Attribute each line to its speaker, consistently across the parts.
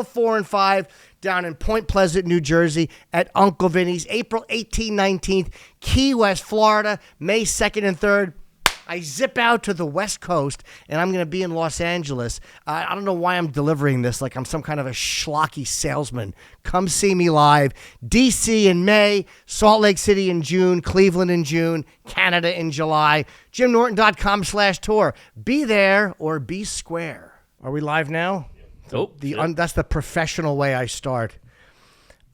Speaker 1: 4 and 5 down in Point Pleasant, New Jersey at Uncle Vinny's, April 18th, 19th, Key West, Florida, May 2nd and 3rd. I zip out to the West Coast, and I'm going to be in Los Angeles. I don't know why I'm delivering this like I'm some kind of a schlocky salesman. Come see me live. D.C. in May, Salt Lake City in June, Cleveland in June, Canada in July. JimNorton.com/tour. Be there or be square. Are we live now?
Speaker 2: Oh,
Speaker 1: That's the professional way I start.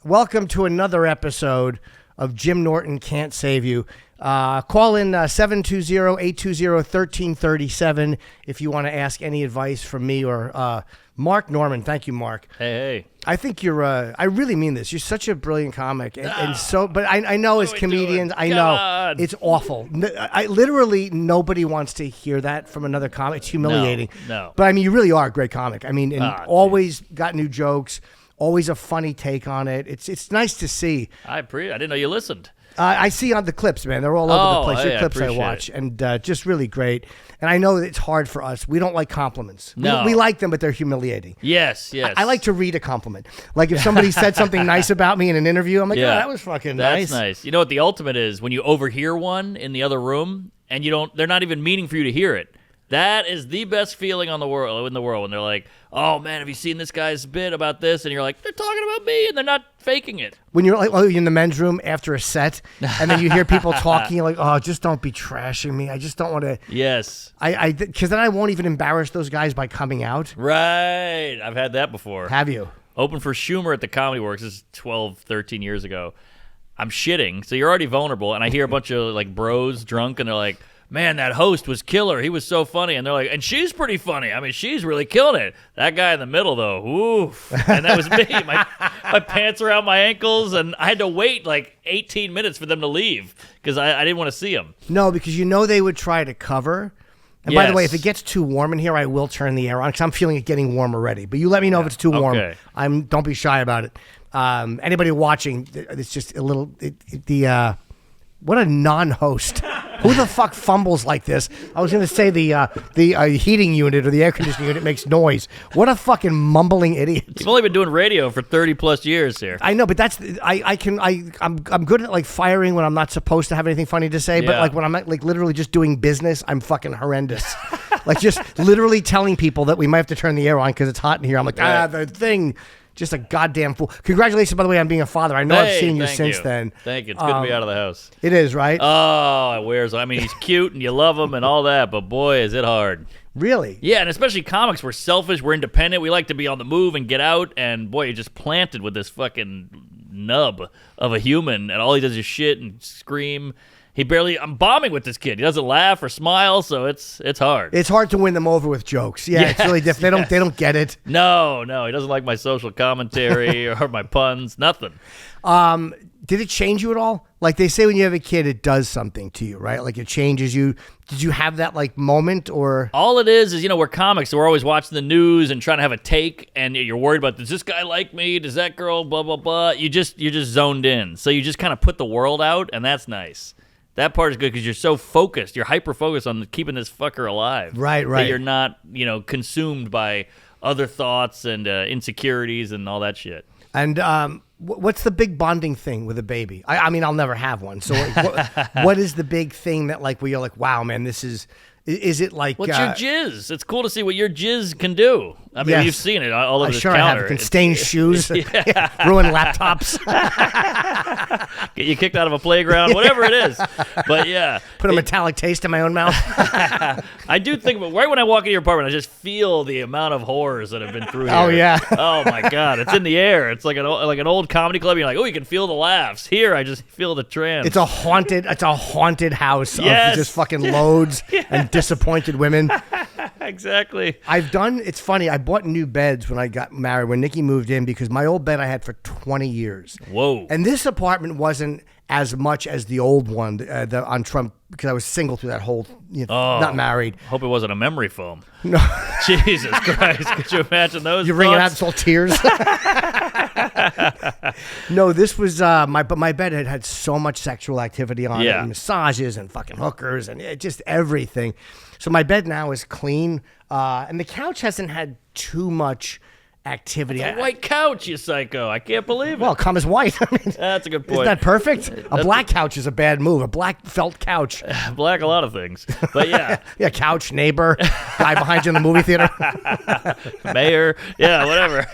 Speaker 1: Welcome to another episode of Jim Norton Can't Save You. Call in 720-820-1337 if you want to ask any advice from me or Mark Norman. Thank you, Mark.
Speaker 2: Hey.
Speaker 1: I think you're, I really mean this. You're such a brilliant comic. And so, but I know as comedians, I know it's awful. Literally, nobody wants to hear that from another comic. It's humiliating.
Speaker 2: No.
Speaker 1: But I mean, you really are a great comic. I mean, and always got new jokes, always a funny take on it. It's nice to see.
Speaker 2: I didn't know you listened.
Speaker 1: I see on the clips, man. They're all over the place.
Speaker 2: Hey,
Speaker 1: Your clips I watch.
Speaker 2: it.
Speaker 1: And just really great. And I know it's hard for us. We don't like compliments.
Speaker 2: No.
Speaker 1: We like them, but they're humiliating.
Speaker 2: Yes.
Speaker 1: I like to read a compliment. Like if somebody said something nice about me in an interview, I'm like,
Speaker 2: Yeah.
Speaker 1: oh, that was fucking nice.
Speaker 2: That's nice. You know what the ultimate is? When you overhear one in the other room and they're not even meaning for you to hear it. That is the best feeling in the world when they're like, oh man, have you seen this guy's bit about this? And you're like, they're talking about me and they're not faking it.
Speaker 1: When you're like, you're in the men's room after a set and then you hear people talking, you're like, oh, just don't be trashing me. I just don't want to.
Speaker 2: Yes.
Speaker 1: Because then I won't even embarrass those guys by coming out.
Speaker 2: Right. I've had that before.
Speaker 1: Have you?
Speaker 2: Open for Schumer at the Comedy Works. This is 12, 13 years ago. I'm shitting. So you're already vulnerable. And I hear a bunch of like bros drunk and they're like, man, that host was killer. He was so funny. And they're like, and she's pretty funny. I mean, she's really killing it. That guy in the middle, though, oof. And that was me. My pants around my ankles, and I had to wait like 18 minutes for them to leave because I didn't want to see them.
Speaker 1: No, because you know they would try to cover. And by the way, if it gets too warm in here, I will turn the air on because I'm feeling it getting warm already. But you let me know if it's too warm.
Speaker 2: Okay.
Speaker 1: Don't be shy about it. Anybody watching, it's just a little, what a non-host. Who the fuck fumbles like this? I was going to say the heating unit or the air conditioning unit makes noise. What a fucking mumbling idiot.
Speaker 2: You've only been doing radio for 30 plus years here.
Speaker 1: I know, but that's I'm good at like firing when I'm not supposed to have anything funny to say, but like when I'm like literally just doing business, I'm fucking horrendous. Like just literally telling people that we might have to turn the air on because it's hot in here. I'm like, the thing. Just a goddamn fool. Congratulations, by the way, on being a father. I know I've seen you since then.
Speaker 2: Thank you. It's good to be out of the house.
Speaker 1: It is, right?
Speaker 2: Oh, it wears. I mean, he's cute and you love him and all that, but boy, is it hard.
Speaker 1: Really?
Speaker 2: Yeah, and especially comics. We're selfish. We're independent. We like to be on the move and get out. And boy, you're just planted with this fucking nub of a human, and all he does is shit and scream. I'm bombing with this kid. He doesn't laugh or smile, so it's hard.
Speaker 1: It's hard to win them over with jokes. Yeah, it's really different. They don't get it.
Speaker 2: No, he doesn't like my social commentary or my puns. Nothing.
Speaker 1: Did it change you at all? Like they say when you have a kid, it does something to you, right? Like it changes you. Did you have that like moment or?
Speaker 2: All it is we're comics, so we're always watching the news and trying to have a take, and you're worried about, does this guy like me? Does that girl, blah, blah, blah. You're just zoned in. So you just kind of put the world out, and that's nice. That part is good because you're so focused. You're hyper-focused on keeping this fucker alive.
Speaker 1: Right.
Speaker 2: That you're not, consumed by other thoughts and insecurities and all that shit.
Speaker 1: And what's the big bonding thing with a baby? I mean, I'll never have one. So what is the big thing that like where you're like, wow, man, this is it like...
Speaker 2: What's your jizz? It's cool to see what your jizz can do. I mean, You've seen it all over this
Speaker 1: sure
Speaker 2: counter.
Speaker 1: I have. It can stain shoes, ruin laptops.
Speaker 2: Get you kicked out of a playground, whatever it is. But yeah.
Speaker 1: Put a metallic taste in my own mouth.
Speaker 2: I do think, right when I walk into your apartment, I just feel the amount of horrors that have been through here.
Speaker 1: Oh, yeah.
Speaker 2: Oh, my God. It's in the air. It's like an old comedy club. You're like, oh, you can feel the laughs. Here, I just feel the trance.
Speaker 1: It's a haunted house of just fucking loads and disappointed women.
Speaker 2: Exactly.
Speaker 1: It's funny, I bought new beds when I got married, when Nikki moved in, because my old bed I had for 20 years.
Speaker 2: Whoa.
Speaker 1: And this apartment wasn't as much as the old one on Trump, because I was single through that whole, not married.
Speaker 2: Hope it wasn't a memory foam.
Speaker 1: No.
Speaker 2: Jesus Christ. Could you imagine those
Speaker 1: You're bringing out all tears. No, this was, my bed had so much sexual activity on it, and massages and fucking hookers and just everything. So my bed now is clean, and the couch hasn't had too much activity.
Speaker 2: A white couch, you psycho. I can't believe it.
Speaker 1: Well, come as white. I mean,
Speaker 2: That's a good point.
Speaker 1: isn't that perfect? A black couch is a bad move. A black felt couch.
Speaker 2: Black, a lot of things. But yeah.
Speaker 1: Yeah, couch, neighbor, guy behind you in the movie theater.
Speaker 2: Mayor. Yeah, whatever.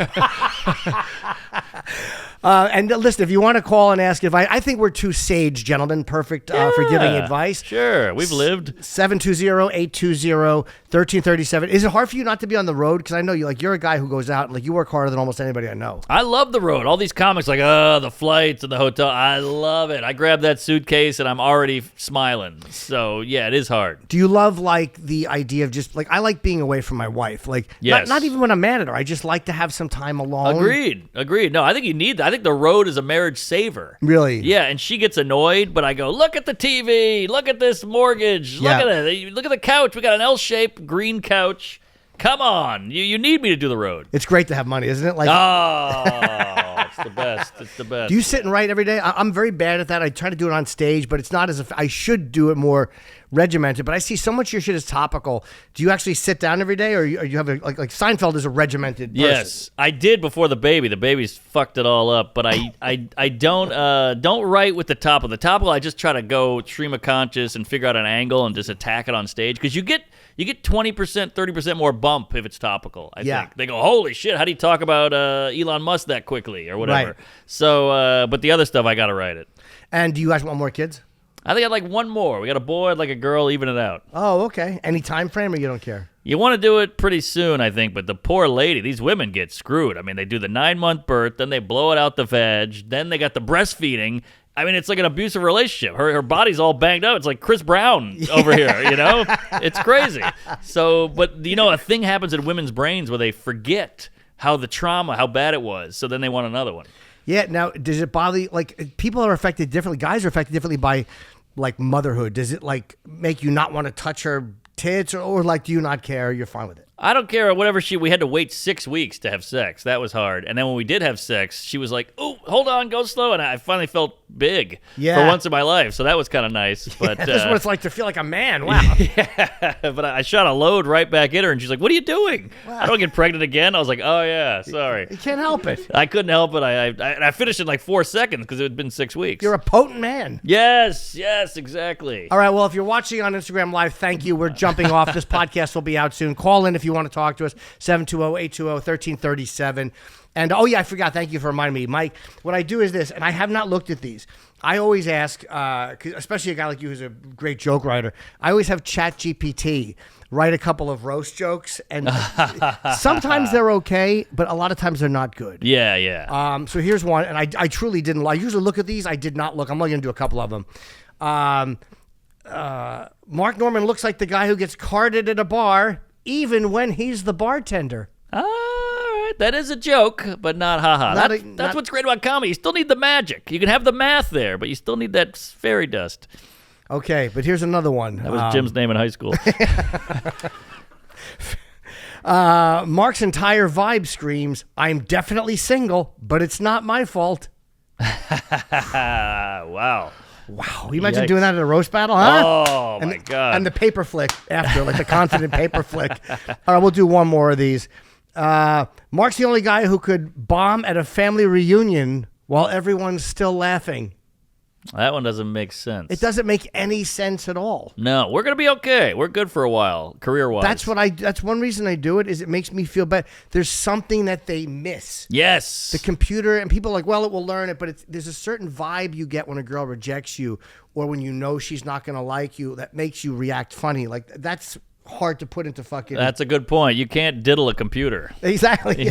Speaker 1: And listen, if you want to call and ask advice, I think we're two sage gentlemen, perfect for giving advice.
Speaker 2: Sure, we've lived.
Speaker 1: 720-820-1337. Is it hard for you not to be on the road? Because I know you're a guy who goes out and you work harder than almost anybody I know.
Speaker 2: I love the road. All these comics the flights and the hotel. I love it. I grab that suitcase and I'm already smiling. So yeah, it is hard.
Speaker 1: Do you love the idea of just I like being away from my wife?
Speaker 2: Yes.
Speaker 1: Not even when I'm mad at her. I just like to have some time alone.
Speaker 2: Agreed. No, I think you need that. I think the road is a marriage saver.
Speaker 1: Really?
Speaker 2: Yeah, and she gets annoyed, but I go, look at the TV, look at this mortgage, look at it, look at the couch. We got an L-shaped green couch. Come on, you need me to do the road.
Speaker 1: It's great to have money, isn't it?
Speaker 2: It's the best. It's the best.
Speaker 1: Do you sit and write every day? I'm very bad at that. I try to do it on stage, but it's not as if I should do it more regimented. But I see so much of your shit is topical. Do you actually sit down every day, or you have like Seinfeld is a regimented person?
Speaker 2: Yes, I did before the baby. The baby's fucked it all up. But I don't write with the topical. The topical, I just try to go stream of conscious and figure out an angle and just attack it on stage because you get 20%, 30% more bump if it's topical, I think. They go, holy shit, how do you talk about Elon Musk that quickly or whatever?
Speaker 1: Right.
Speaker 2: So, but the other stuff, I got to write it.
Speaker 1: And do you guys want more kids?
Speaker 2: I think I'd like one more. We got a boy, I'd like a girl, even it out.
Speaker 1: Oh, okay. Any time frame or you don't care?
Speaker 2: You want to do it pretty soon, I think, but the poor lady, these women get screwed. I mean, they do the 9-month birth, then they blow it out the veg, then they got the breastfeeding. I mean, it's like an abusive relationship. Her body's all banged up. It's like Chris Brown over here, It's crazy. So, but, a thing happens in women's brains where they forget how bad it was, so then they want another one.
Speaker 1: Yeah, now, does it bother you? People are affected differently. Guys are affected differently by, motherhood. Does it, make you not want to touch her tits, or do you not care? You're fine with it?
Speaker 2: I don't care. Whatever we had to wait 6 weeks to have sex. That was hard. And then when we did have sex, she was like, "Oh, hold on, go slow." And I finally felt big for once in my life. So that was kind of nice. But
Speaker 1: this is what it's like to feel like a man. Wow.
Speaker 2: Yeah. But I shot a load right back at her, and she's like, "What are you doing? Wow. I don't get pregnant again." I was like, "Oh yeah, sorry."
Speaker 1: You can't help it.
Speaker 2: I couldn't help it. I finished in 4 seconds because it had been 6 weeks.
Speaker 1: You're a potent man.
Speaker 2: Yes, exactly.
Speaker 1: All right. Well, if you're watching on Instagram Live, thank you. We're jumping off. This podcast will be out soon. Call in if you want to talk to us. 720-820-1337. And, I forgot. Thank you for reminding me. Mike, what I do is this, and I have not looked at these. I always ask, especially a guy like you who's a great joke writer, I always have ChatGPT write a couple of roast jokes, and sometimes they're okay, but a lot of times they're not good.
Speaker 2: Yeah.
Speaker 1: So here's one, and I truly didn't. I usually look at these. I did not look. I'm only going to do a couple of them. Mark Norman looks like the guy who gets carded at a bar, even when he's the bartender.
Speaker 2: All right, that is a joke, but not haha. That's what's great about comedy. You still need the magic. You can have the math there, but you still need that fairy dust.
Speaker 1: Okay, but here's another one.
Speaker 2: That was Jim's name in high school.
Speaker 1: Mark's entire vibe screams, "I'm definitely single, but it's not my fault."
Speaker 2: Wow.
Speaker 1: Wow, you imagine doing that at a roast battle, huh?
Speaker 2: Oh, my God.
Speaker 1: And the paper flick after, the confident paper flick. All right, we'll do one more of these. Mark's the only guy who could bomb at a family reunion while everyone's still laughing.
Speaker 2: That one doesn't make sense.
Speaker 1: It doesn't make any sense at all.
Speaker 2: No, we're gonna be okay. We're good for a while, career-wise.
Speaker 1: That's one reason I do it, is it makes me feel better. There's something that they miss.
Speaker 2: Yes.
Speaker 1: The computer, and people are like, well, it will learn it, but there's a certain vibe you get when a girl rejects you, or when you know she's not gonna like you, that makes you react funny. That's hard to put into fucking...
Speaker 2: That's a good point. You can't diddle a computer.
Speaker 1: Exactly.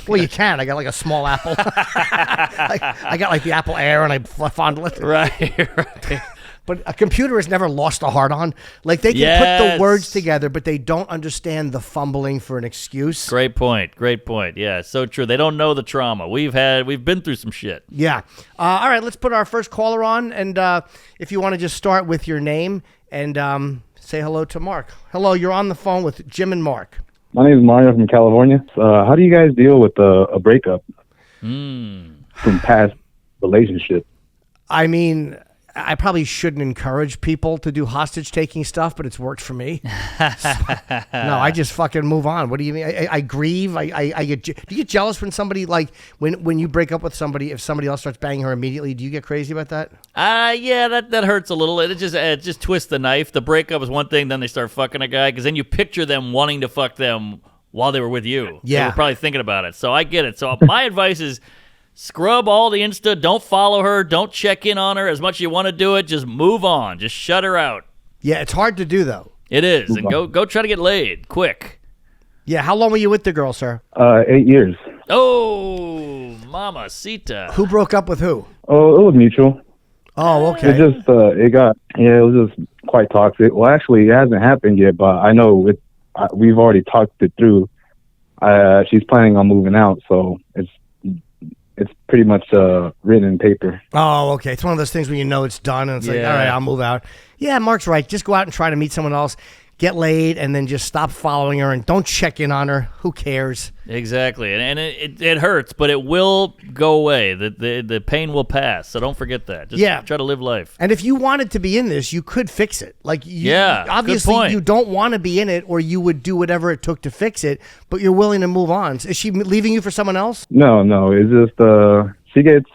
Speaker 1: Well, you can. I got a small Apple. I got the Apple Air, and I fondle it.
Speaker 2: Right.
Speaker 1: But a computer has never lost a heart-on. They can put the words together, but they don't understand the fumbling for an excuse.
Speaker 2: Great point. Yeah, so true. They don't know the trauma. We've been through some shit.
Speaker 1: Yeah. All right, let's put our first caller on, and if you want to just start with your name and say hello to Mark. Hello, you're on the phone with Jim and Mark.
Speaker 3: My name is Mario from California. How do you guys deal with a breakup from past relationship?
Speaker 1: I mean, I probably shouldn't encourage people to do hostage taking stuff, but it's worked for me. No, I just fucking move on. What do you mean? I grieve. I get. Do you get jealous when somebody when you break up with somebody? If somebody else starts banging her immediately, do you get crazy about that?
Speaker 2: Yeah, that hurts a little. It just twists the knife. The breakup is one thing, then they start fucking a guy, because then you picture them wanting to fuck them while they were with you.
Speaker 1: Yeah,
Speaker 2: they were probably thinking about it. So I get it. So my advice is, scrub all the Insta. Don't follow her. Don't check in on her as much as you want to do it. Just move on. Just shut her out.
Speaker 1: Yeah, it's hard to do though.
Speaker 2: It is. And go try to get laid quick.
Speaker 1: Yeah, how long were you with the girl, sir?
Speaker 3: 8 years.
Speaker 2: Oh, mamacita.
Speaker 1: Who broke up with who?
Speaker 3: Oh, it was mutual.
Speaker 1: Oh, okay.
Speaker 3: It just, it was just quite toxic. Well, actually, it hasn't happened yet, but I know we've already talked it through. She's planning on moving out, so it's pretty much written in paper.
Speaker 1: Oh, okay. It's one of those things where you know it's done, and it's like, all right, I'll move out. Yeah, Mark's right. Just go out and try to meet someone else, get laid, and then just stop following her, and don't check in on her. Who cares?
Speaker 2: Exactly. And it hurts, but it will go away. The pain will pass, so don't forget that. Just try to live life.
Speaker 1: And if you wanted to be in this, you could fix it. Obviously,
Speaker 2: good point.
Speaker 1: You don't want to be in it, or you would do whatever it took to fix it, but you're willing to move on. Is she leaving you for someone else?
Speaker 3: No. It's just she gets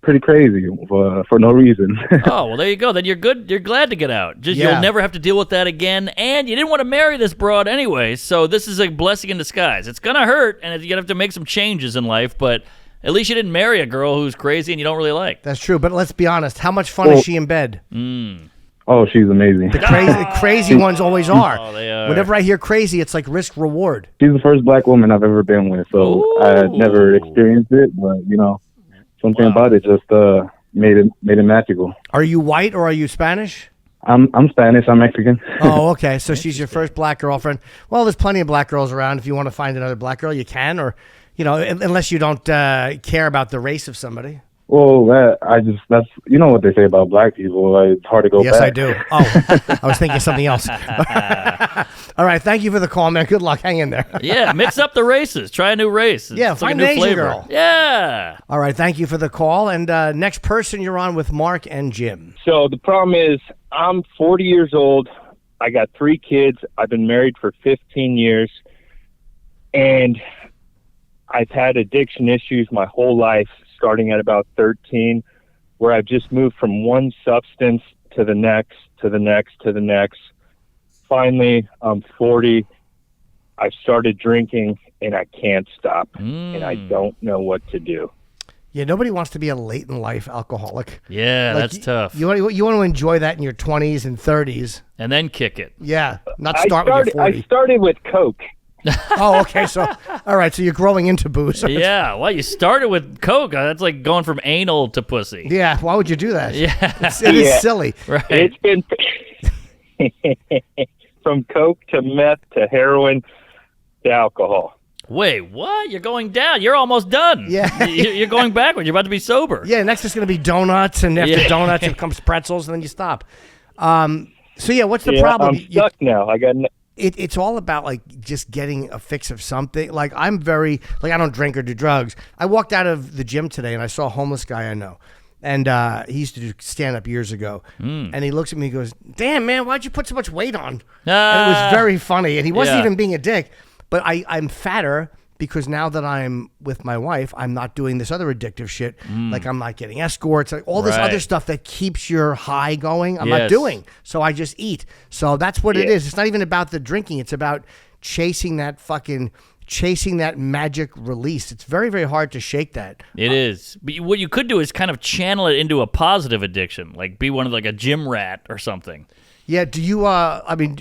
Speaker 3: pretty crazy for no reason.
Speaker 2: Oh, well, there you go. Then you're good. You're glad to get out. You'll never have to deal with that again. And you didn't want to marry this broad anyway, so this is a blessing in disguise. It's going to hurt, and you're going to have to make some changes in life, but at least you didn't marry a girl who's crazy and you don't really like.
Speaker 1: That's true, but let's be honest. How much fun is she in bed?
Speaker 3: Oh, she's amazing.
Speaker 1: The crazy ones always are.
Speaker 2: Oh, they are.
Speaker 1: Whenever I hear crazy, it's like risk reward.
Speaker 3: She's the first black woman I've ever been with, so I never experienced it, but, something about it just made it magical.
Speaker 1: Are you white or are you Spanish?
Speaker 3: I'm Spanish. I'm Mexican.
Speaker 1: Oh, okay. So she's your first black girlfriend. Well, there's plenty of black girls around. If you want to find another black girl, you can, or unless you don't care about the race of somebody.
Speaker 3: Well, that's what they say about black people. It's hard to go back.
Speaker 1: Yes, I do. Oh, I was thinking something else. All right, thank you for the call, man. Good luck. Hang in there.
Speaker 2: Yeah, mix up the races. Try a new race. It's
Speaker 1: find
Speaker 2: like a
Speaker 1: an
Speaker 2: new
Speaker 1: Asian
Speaker 2: flavor.
Speaker 1: girl.
Speaker 2: Yeah.
Speaker 1: All right, thank you for the call. And next person, you're on with Mark and Jim.
Speaker 4: So the problem is, I'm 40 years old. I got 3 kids. I've been married for 15 years. And I've had addiction issues my whole life, starting at about 13, where I've just moved from one substance to the next, to the next, to the next. Finally, I'm 40. I've started drinking, and I can't stop, and I don't know what to do.
Speaker 1: Yeah, nobody wants to be a late-in-life alcoholic.
Speaker 2: Yeah, that's tough.
Speaker 1: You want to enjoy that in your 20s and 30s.
Speaker 2: And then kick it.
Speaker 1: Yeah, not start when you're 40.
Speaker 4: I started with Coke.
Speaker 1: Oh, okay. So, all right. So you're growing into booze.
Speaker 2: Yeah. Well, you started with Coke. That's like going from anal to pussy.
Speaker 1: Yeah. Why would you do that?
Speaker 2: Yeah.
Speaker 1: It is silly.
Speaker 2: Right.
Speaker 4: It's been from Coke to meth to heroin to alcohol.
Speaker 2: Wait, what? You're going down. You're almost done.
Speaker 1: Yeah.
Speaker 2: You're going backwards. You're about to be sober.
Speaker 1: Yeah. Next is going to be donuts, and after donuts, it comes pretzels, and then you stop. So yeah, what's the problem?
Speaker 4: I'm stuck now. I got.
Speaker 1: It's all about like just getting a fix of something. Like I don't drink or do drugs. I walked out of the gym today and I saw a homeless guy I know. And he used to do stand-up years ago. And he looks at me and goes, "Damn, man, why'd you put so much weight on?" And it was very funny. And he wasn't even being a dick. But I'm fatter because now that I'm with my wife, I'm not doing this other addictive shit. Like I'm not getting escorts, like all this other stuff that keeps your high going. I'm not doing. So I just eat. So that's what it is. It's not even about the drinking. It's about chasing that magic release. It's very, very hard to shake that.
Speaker 2: It is. But what you could do is kind of channel it into a positive addiction, like be one of like a gym rat or something.
Speaker 1: Yeah. Do you,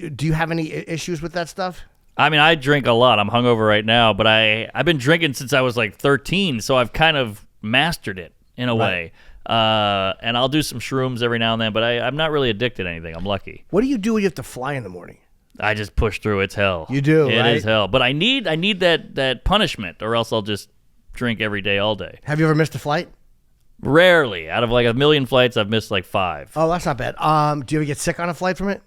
Speaker 1: do you have any issues with that stuff?
Speaker 2: I mean, I drink a lot. I'm hungover right now, but I've been drinking since I was like 13, so I've kind of mastered it in a way. And I'll do some shrooms every now and then, but I'm not really addicted to anything. I'm lucky.
Speaker 1: What do you do when you have to fly in the morning?
Speaker 2: I just push through. It's hell.
Speaker 1: You do,
Speaker 2: It
Speaker 1: right?
Speaker 2: is hell. But I need that punishment, or else I'll just drink every day, all day.
Speaker 1: Have you ever missed a flight?
Speaker 2: Rarely. Out of like 1 million flights, I've missed like 5.
Speaker 1: Oh, that's not bad. Do you ever get sick on a flight from it?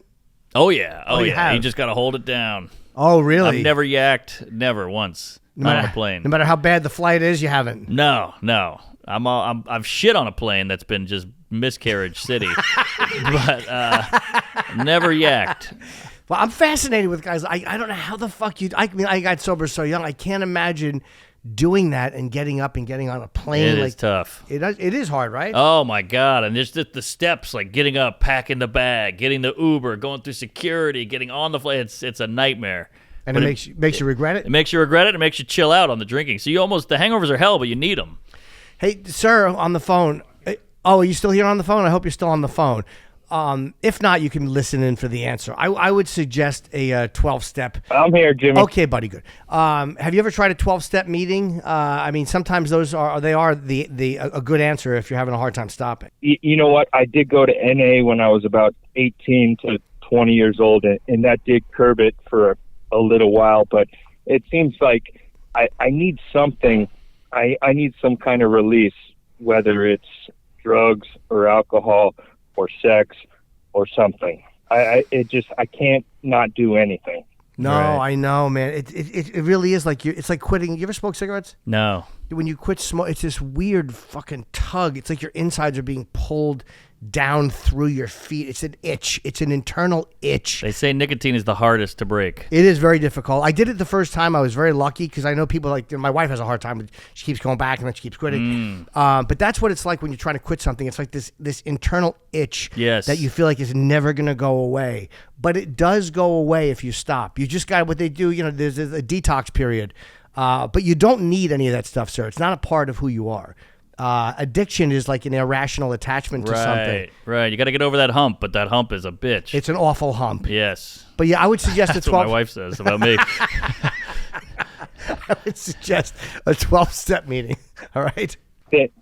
Speaker 2: Oh, yeah.
Speaker 1: you
Speaker 2: yeah.
Speaker 1: have?
Speaker 2: You just got to hold it down.
Speaker 1: Oh, really?
Speaker 2: I've never yacked, never once. Not on a plane.
Speaker 1: No matter how bad the flight is, you haven't.
Speaker 2: No. I've shit on a plane that's been just miscarriage city, but never yacked.
Speaker 1: Well, I'm fascinated with guys. I don't know how the fuck you. I mean, I got sober so young. I can't imagine doing that and getting up and getting on a plane.
Speaker 2: It is tough.
Speaker 1: It is hard, right?
Speaker 2: Oh my God! And there's just the steps, like getting up, packing the bag, getting the Uber, going through security, getting on the flight. It's a nightmare.
Speaker 1: And it makes you regret it.
Speaker 2: It makes you regret it. It makes you chill out on the drinking. So the hangovers are hell, but you need them.
Speaker 1: Hey, sir, on the phone. Oh, are you still here on the phone? I hope you're still on the phone. If not, you can listen in for the answer. I would suggest a 12-step.
Speaker 4: I'm here, Jimmy.
Speaker 1: Okay, buddy, good. Have you ever tried a 12-step meeting? I mean, sometimes those are a good answer if you're having a hard time stopping.
Speaker 4: You know what? I did go to NA when I was about 18 to 20 years old, and that did curb it for a little while. But it seems like I need something. I need some kind of release, whether it's drugs or alcohol or sex or something. I can't not do anything.
Speaker 1: No, right. I know, man. It really is like it's like quitting. You ever smoke cigarettes?
Speaker 2: No.
Speaker 1: When you quit smoke, it's this weird fucking tug. It's like your insides are being pulled down through your feet. It's an itch. It's an internal itch.
Speaker 2: They say nicotine is the hardest to break.
Speaker 1: It is very difficult. I did it the first time. I was very lucky because I know people like my wife has a hard time. She keeps going back and then she keeps quitting. But that's what it's like when you're trying to quit something. It's like this internal itch that you feel like is never going to go away. But it does go away if you stop. You just got what they do. You know, there's a detox period. But you don't need any of that stuff, sir. It's not a part of who you are. Addiction is like an irrational attachment to something.
Speaker 2: Right. You got to get over that hump, but that hump is a bitch.
Speaker 1: It's an awful hump.
Speaker 2: Yes.
Speaker 1: But yeah, I would suggest
Speaker 2: That's
Speaker 1: a 12.
Speaker 2: what my wife says about me.
Speaker 1: I would suggest a 12-step meeting. All right.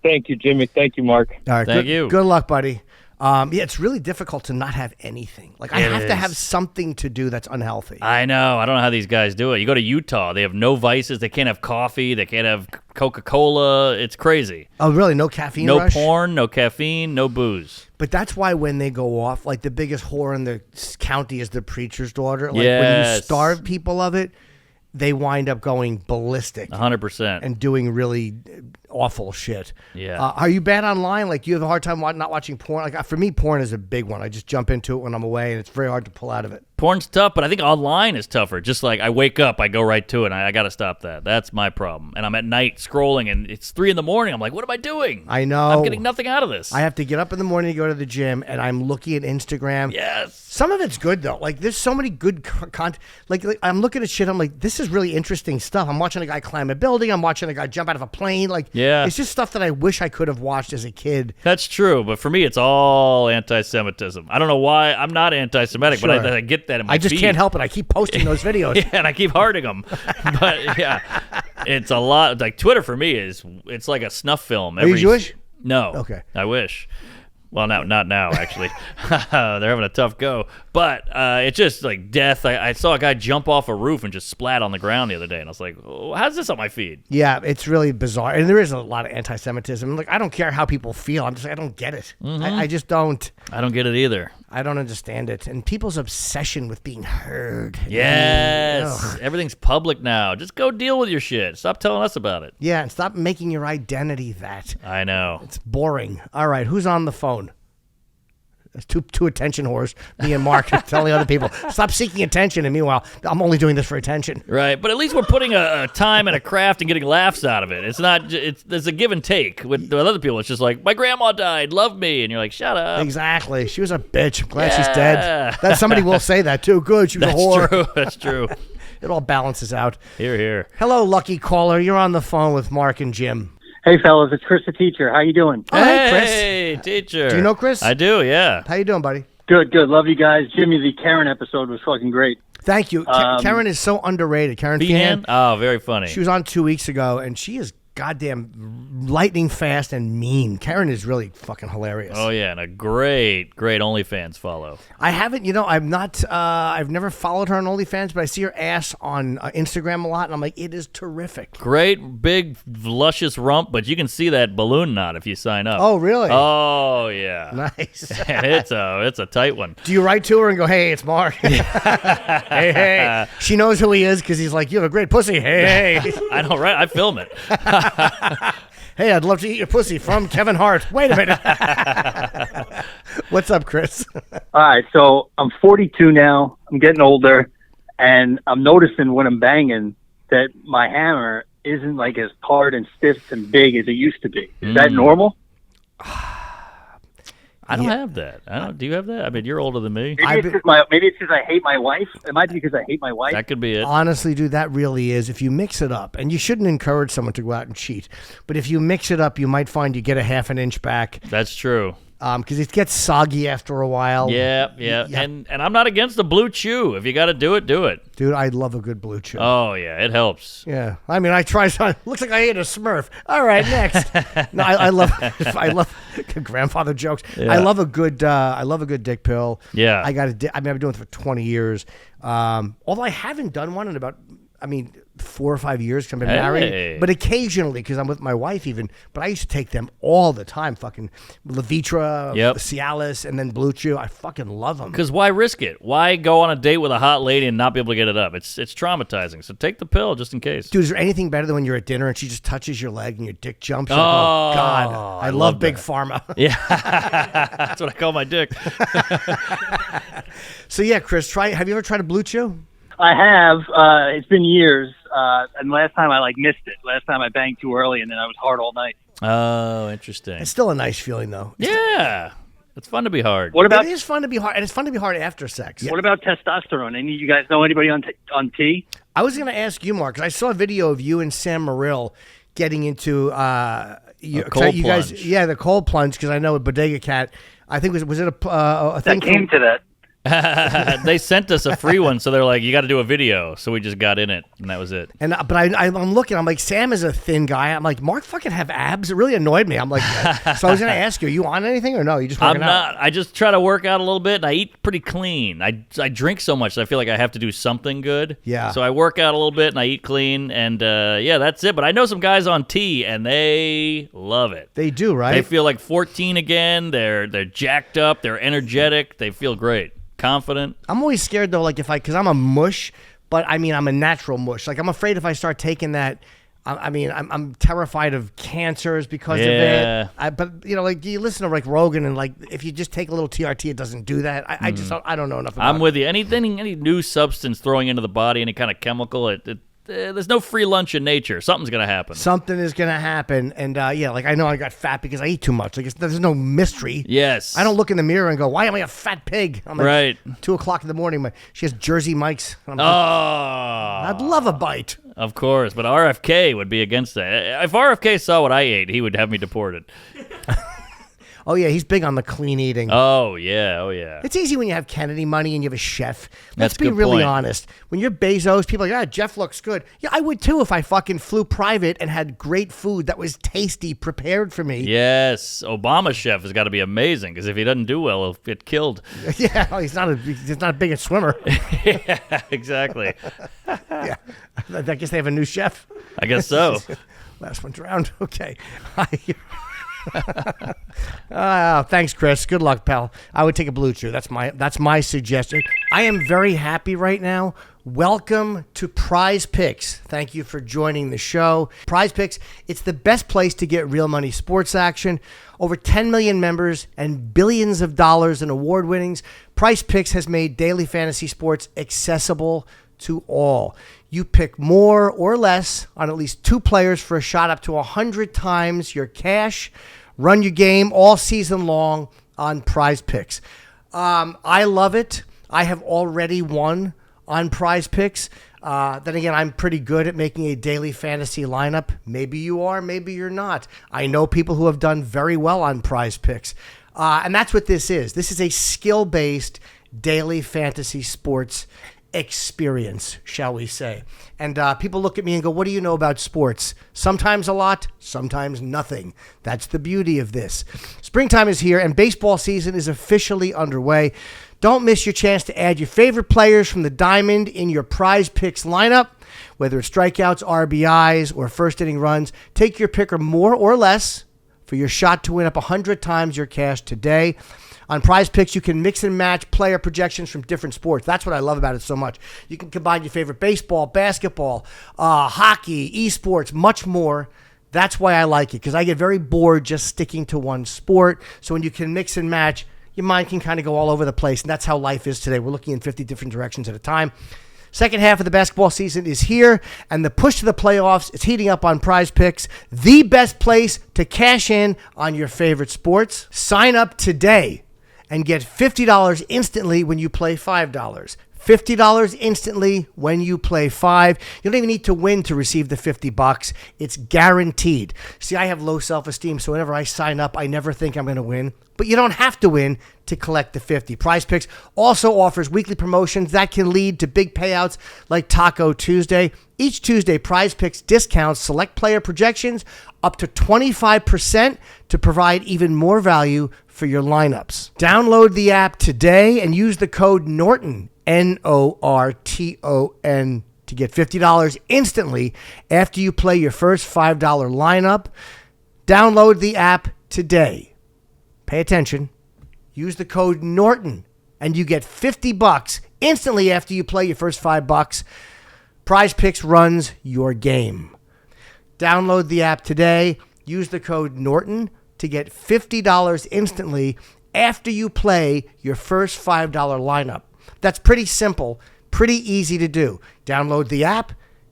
Speaker 4: Thank you, Jimmy. Thank you, Mark.
Speaker 1: All right.
Speaker 2: Thank you.
Speaker 1: Good luck, buddy. Yeah, it's really difficult to not have anything. Like I have to have something to do that's unhealthy.
Speaker 2: I know. I don't know how these guys do it. You go to Utah, they have no vices. They can't have coffee. They can't have Coca-Cola. It's crazy.
Speaker 1: Oh, really? No caffeine
Speaker 2: No
Speaker 1: rush?
Speaker 2: porn, no caffeine, no booze.
Speaker 1: But that's why when they go off, like the biggest whore in the county is the preacher's daughter. Like when you starve people of it, they wind up going ballistic.
Speaker 2: 100%.
Speaker 1: And doing really awful shit.
Speaker 2: Yeah.
Speaker 1: Are you bad online? Like, do you have a hard time not watching porn? Like, for me, porn is a big one. I just jump into it when I'm away, and it's very hard to pull out of it.
Speaker 2: Porn's tough, but I think online is tougher. Just like I wake up, I go right to it, and I got to stop that. That's my problem. And I'm at night scrolling, and it's 3 a.m. I'm like, what am I doing?
Speaker 1: I know.
Speaker 2: I'm getting nothing out of this.
Speaker 1: I have to get up in the morning to go to the gym, and I'm looking at Instagram.
Speaker 2: Yes.
Speaker 1: Some of it's good, though. Like, there's so many good content. Like, I'm looking at shit. I'm like, this is really interesting stuff. I'm watching a guy climb a building. I'm watching a guy jump out of a plane. Like, it's just stuff that I wish I could have watched as a kid.
Speaker 2: That's true. But for me, it's all anti-Semitism. I don't know why. I'm not anti-Semitic, but I get that in my feed.
Speaker 1: I just can't help it. I keep posting those videos.
Speaker 2: Yeah, and I keep hearting them. But, yeah, it's a lot. Like, Twitter for me it's like a snuff film.
Speaker 1: Are you Jewish?
Speaker 2: No.
Speaker 1: Okay.
Speaker 2: I wish. Well, not now, actually. They're having a tough go. But it's just like death. I saw a guy jump off a roof and just splat on the ground the other day. And I was like, oh, how's this on my feed?
Speaker 1: Yeah, it's really bizarre. And there is a lot of anti-Semitism. Like, I don't care how people feel. I'm just like, I don't get it.
Speaker 2: Mm-hmm.
Speaker 1: I just don't.
Speaker 2: I don't get it either.
Speaker 1: I don't understand it. And people's obsession with being heard.
Speaker 2: Yes. Everything's public now. Just go deal with your shit. Stop telling us about it.
Speaker 1: Yeah, and stop making your identity that.
Speaker 2: I know.
Speaker 1: It's boring. All right, who's on the phone? It's two attention whores, me and Mark, telling other people, stop seeking attention. And meanwhile, I'm only doing this for attention.
Speaker 2: Right, but at least we're putting a time and a craft and getting laughs out of it. It's not, there's a give and take. With other people, it's just like, my grandma died, love me. And you're like, shut up.
Speaker 1: Exactly. She was a bitch. I'm glad she's dead. Somebody will say that too. Good, she was a whore.
Speaker 2: True. That's true.
Speaker 1: It all balances out.
Speaker 2: Hear, hear.
Speaker 1: Hello, lucky caller. You're on the phone with Mark and Jim.
Speaker 5: Hey, fellas, it's Chris the teacher. How you doing?
Speaker 1: Oh, hey, Chris.
Speaker 2: Hey, teacher.
Speaker 1: Do you know Chris?
Speaker 2: I do, yeah.
Speaker 1: How you doing, buddy?
Speaker 5: Good. Love you guys. Jimmy, the Karen episode was fucking great.
Speaker 1: Thank you. Karen is so underrated. Karen Feehan.
Speaker 2: Oh, very funny.
Speaker 1: She was on 2 weeks ago, and she is goddamn lightning fast and mean. Karen is really fucking hilarious.
Speaker 2: Oh yeah, and a great OnlyFans follow.
Speaker 1: I haven't, I'm not, I've never followed her on OnlyFans, but I see her ass on Instagram a lot, and I'm like, it is terrific.
Speaker 2: Great, big, luscious rump, but you can see that balloon knot if you sign up.
Speaker 1: Oh, really?
Speaker 2: Oh, yeah.
Speaker 1: Nice.
Speaker 2: And it's a tight one.
Speaker 1: Do you write to her and go, hey, it's Mark? hey. She knows who he is because he's like, you have a great pussy. Hey.
Speaker 2: I don't write. I film it.
Speaker 1: Hey, I'd love to eat your pussy from Kevin Hart. Wait a minute. What's up, Chris?
Speaker 5: All right, so I'm 42 now. I'm getting older, and I'm noticing when I'm banging that my hammer isn't like as hard and stiff and big as it used to be. Is that normal?
Speaker 2: I don't have that. Do you have that? I mean, you're older than me.
Speaker 5: Maybe it's because I hate my wife. It might be because I hate my wife.
Speaker 2: That could be it.
Speaker 1: Honestly, dude, that really is. If you mix it up, and you shouldn't encourage someone to go out and cheat, but if you mix it up, you might find you get a half an inch back.
Speaker 2: That's true.
Speaker 1: Because it gets soggy after a while.
Speaker 2: Yeah. And I'm not against the blue chew. If you got to do it, do it.
Speaker 1: Dude, I love a good blue chew.
Speaker 2: Oh, yeah, it helps.
Speaker 1: Yeah. I mean, I try something. Looks like I ate a Smurf. All right, next. No, I love grandfather jokes.
Speaker 2: Yeah.
Speaker 1: I love a good dick pill.
Speaker 2: Yeah.
Speaker 1: I've been doing it for 20 years. Although I haven't done one in about 4 or 5 years because I've been married, but occasionally because I'm with my wife even. But I used to take them all the time, fucking Levitra, Cialis, and then Blue Chew. I fucking love them.
Speaker 2: Because why risk it? Why go on a date with a hot lady and not be able to get it up? It's traumatizing. So take the pill just in case.
Speaker 1: Dude, is there anything better than when you're at dinner and she just touches your leg and your dick jumps?
Speaker 2: Oh,
Speaker 1: God, I love Big
Speaker 2: that.
Speaker 1: Pharma.
Speaker 2: Yeah, that's what I call my dick.
Speaker 1: So yeah, Chris, have you ever tried a Blue Chew?
Speaker 5: I have. It's been years. And last time I missed it. Last time I banged too early, and then I was hard all night.
Speaker 2: Oh, interesting.
Speaker 1: It's still a nice feeling, though.
Speaker 2: Yeah, it's fun to be hard.
Speaker 1: It is fun to be hard, and it's fun to be hard after sex.
Speaker 5: What about testosterone? Any of you guys know anybody on T?
Speaker 1: I was going to ask you, Mark, because I saw a video of you and Sam Morrill getting into
Speaker 2: cold plunge.
Speaker 1: guys, the cold plunge. Because I know a Bodega Cat. I think was it a thing
Speaker 5: that came to that?
Speaker 2: They sent us a free one, so they're like, you got to do a video. So we just got in it, and that was it.
Speaker 1: And but I'm looking. I'm like, Sam is a thin guy. I'm like, Mark fucking have abs. It really annoyed me. I'm like, so I was gonna ask you, are you on anything or no? You just working
Speaker 2: I'm not.
Speaker 1: out?
Speaker 2: I just try to work out a little bit, and I eat pretty clean. I drink so much that I feel like I have to do something good.
Speaker 1: Yeah.
Speaker 2: So I work out a little bit, and I eat clean, and that's it. But I know some guys on T, and they love it.
Speaker 1: They do, right?
Speaker 2: They feel like 14 again. They're jacked up. They're energetic. They feel great. Confident.
Speaker 1: I'm always scared though, because I'm a mush, but I'm a natural mush. Like I'm afraid if I start taking that, I'm terrified of cancers because of it. But you listen to Rogan and if you just take a little TRT, it doesn't do that. I don't know enough about it.
Speaker 2: I'm with you. Any new substance throwing into the body, any kind of chemical, there's no free lunch in nature. Something's gonna happen.
Speaker 1: Something is gonna happen, and I know I got fat because I eat too much. There's no mystery.
Speaker 2: Yes.
Speaker 1: I don't look in the mirror and go, "Why am I a fat pig?" I'm like,
Speaker 2: right.
Speaker 1: 2:00 in the morning. She has Jersey Mike's.
Speaker 2: I'd
Speaker 1: love a bite.
Speaker 2: Of course, but RFK would be against that. If RFK saw what I ate, he would have me deported.
Speaker 1: Oh, yeah, he's big on the clean eating.
Speaker 2: Oh, yeah.
Speaker 1: It's easy when you have Kennedy money and you have a chef.
Speaker 2: Let's
Speaker 1: be really honest. When you're Bezos, people are like, Jeff looks good. Yeah, I would too if I fucking flew private and had great food that was tasty, prepared for me.
Speaker 2: Yes, Obama's chef has got to be amazing because if he doesn't do well, he'll get killed.
Speaker 1: Yeah, he's not a big swimmer.
Speaker 2: Yeah, exactly.
Speaker 1: Yeah, I guess they have a new chef.
Speaker 2: I guess so.
Speaker 1: Last one drowned. Okay. Thanks, Chris. Good luck, pal. I would take a Blue Chew. That's my suggestion. I am very happy right now. Welcome to PrizePicks. Thank you for joining the show. PrizePicks, it's the best place to get real money sports action. Over 10 million members and billions of dollars in award winnings. PrizePicks has made daily fantasy sports accessible to all. You pick more or less on at least 2 players for a shot up to 100 times your cash. Run your game all season long on PrizePicks. I love it. I have already won on PrizePicks. Then again, I'm pretty good at making a daily fantasy lineup. Maybe you are, maybe you're not. I know people who have done very well on PrizePicks. And that's what this is. This is a skill-based daily fantasy sports experience, shall we say. And people look at me and go, what do you know about sports? Sometimes a lot, sometimes nothing. That's the beauty of this. Springtime is here and baseball season is officially underway. Don't miss your chance to add your favorite players from the diamond in your PrizePicks lineup. Whether it's strikeouts, RBIs, or first inning runs, take your pick or more or less for your shot to win up 100 times your cash today. On PrizePicks, you can mix and match player projections from different sports. That's what I love about it so much. You can combine your favorite baseball, basketball, hockey, esports, much more That's why I like it, because I get very bored just sticking to one sport. So when you can mix and match, your mind can kind of go all over the place, and that's how life is today. We're looking in 50 different directions at a time. Second half of the basketball season is here, and the push to the playoffs is heating up on PrizePicks, the best place to cash in on your favorite sports. Sign up today and get $50 instantly when you play $5. $50 instantly when you play $5. You don't even need to win to receive the $50. It's guaranteed. See, I have low self-esteem, so whenever I sign up, I never think I'm going to win. But you don't have to win to collect the 50. PrizePicks also offers weekly promotions that can lead to big payouts like Taco Tuesday. Each Tuesday, PrizePicks discounts select player projections up to 25% to provide even more value for your lineups. Download the app today and use the code Norton, Norton, to get $50 instantly after you play your first $5 lineup. Download the app today. Pay attention. Use the code Norton, and you get $50 instantly after you play your first $5. PrizePicks runs your game. Download the app today. Use the code Norton to get $50 instantly after you play your first $5 lineup. That's pretty simple, pretty easy to do. Download the app,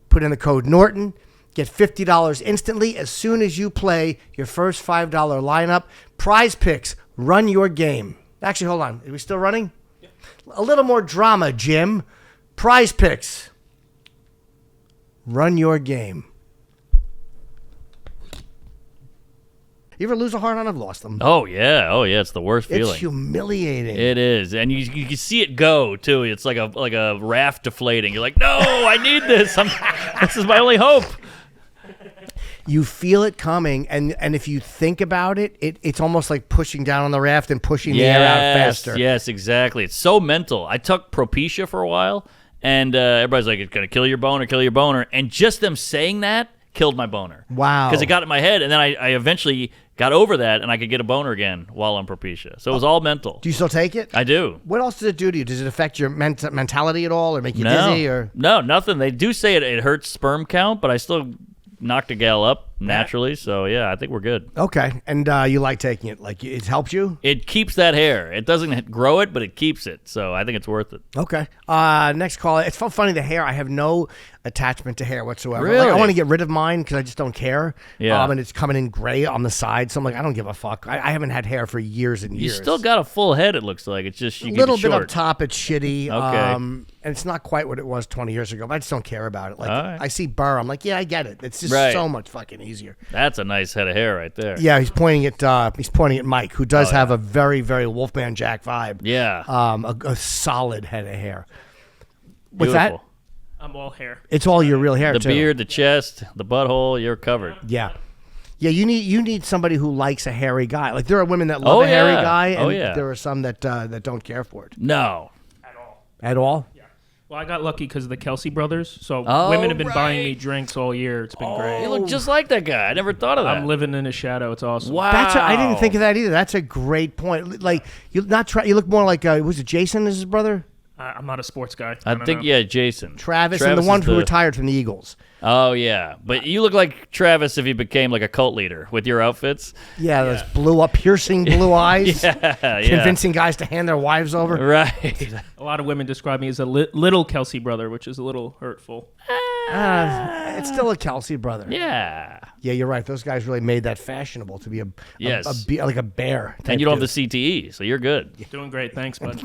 Speaker 1: put in the code Norton, get $50 instantly as soon as you play your first $5 lineup. PrizePicks, run your game. Actually, hold on. Are we still running? Yep. A little more drama, Jim. PrizePicks, run your game. You ever lose a hard on? I've lost them.
Speaker 2: Oh yeah, it's the worst feeling.
Speaker 1: It's humiliating.
Speaker 2: It is, and you can see it go too. It's like a raft deflating. You're like, no, I need this. This is my only hope.
Speaker 1: You feel it coming, and if you think about it, it's almost like pushing down on the raft and pushing the air out faster.
Speaker 2: Yes, exactly. It's so mental. I took Propecia for a while, and everybody's like, it's going to kill your boner, and just them saying that killed my boner.
Speaker 1: Wow.
Speaker 2: Because it got in my head, and then I eventually got over that, and I could get a boner again while on Propecia. So it was all mental.
Speaker 1: Do you still take it?
Speaker 2: I do.
Speaker 1: What else does it do to you? Does it affect your mentality at all, or make you dizzy? Or
Speaker 2: No, nothing. They do say it hurts sperm count, but I still knocked a gal up naturally. So, yeah, I think we're good.
Speaker 1: Okay. And you like taking it? Like, it helps you?
Speaker 2: It keeps that hair. It doesn't grow it, but it keeps it. So I think it's worth it.
Speaker 1: Okay. Next call. It's funny, the hair. I have no attachment to hair whatsoever.
Speaker 2: Really?
Speaker 1: Like, I want to get rid of mine because I just don't care.
Speaker 2: Yeah.
Speaker 1: And it's coming in gray on the side. So I'm like, I don't give a fuck. I haven't had hair for years and years.
Speaker 2: You still got a full head, it looks like. It's just you
Speaker 1: a little
Speaker 2: keep it
Speaker 1: bit
Speaker 2: short.
Speaker 1: up top. It's shitty.
Speaker 2: Okay.
Speaker 1: And it's not quite what it was 20 years ago, but I just don't care about it. Like,
Speaker 2: All right.
Speaker 1: I see burr. I'm like, yeah, I get it. It's just
Speaker 2: Right.
Speaker 1: so much fucking easier.
Speaker 2: That's a nice head of hair right there.
Speaker 1: Yeah, he's pointing at Mike, who does have a very, very Wolfman Jack vibe.
Speaker 2: Yeah.
Speaker 1: A solid head of hair. What's that?
Speaker 2: Beautiful.
Speaker 6: I'm all hair.
Speaker 1: It's all your real hair,
Speaker 2: The
Speaker 1: too.
Speaker 2: beard, the chest, the butthole, you're covered.
Speaker 1: Yeah. Yeah, you need somebody who likes a hairy guy. Like, there are women that love a hairy guy, and there are some that don't care for it.
Speaker 2: No.
Speaker 6: At all.
Speaker 1: At all?
Speaker 6: Yeah. Well, I got lucky because of the Kelsey brothers. So
Speaker 2: Oh,
Speaker 6: women have been buying
Speaker 2: right.
Speaker 6: me drinks all year. It's been
Speaker 2: You
Speaker 6: great.
Speaker 2: look just like that guy. I never thought of that.
Speaker 6: I'm living in his shadow. It's awesome.
Speaker 2: Wow.
Speaker 1: I didn't think of that either. That's a great point. Like, you look more like, was it Jason is his brother?
Speaker 6: I'm not a sports guy.
Speaker 2: I
Speaker 6: don't
Speaker 2: think,
Speaker 6: know.
Speaker 2: yeah, Jason.
Speaker 1: Travis and the one who retired from the Eagles.
Speaker 2: Oh, yeah. But you look like Travis if he became like a cult leader with your outfits.
Speaker 1: Yeah, those piercing blue eyes.
Speaker 2: Yeah.
Speaker 1: Convincing guys to hand their wives over.
Speaker 2: Right.
Speaker 6: A lot of women describe me as a little Kelsey brother, which is a little hurtful.
Speaker 1: It's still a Kelsey brother.
Speaker 2: Yeah.
Speaker 1: Yeah, you're right. Those guys really made that fashionable to be like a bear.
Speaker 2: And you don't have
Speaker 1: dude.
Speaker 2: the CTE, so you're good.
Speaker 6: Doing great. Thanks, bud.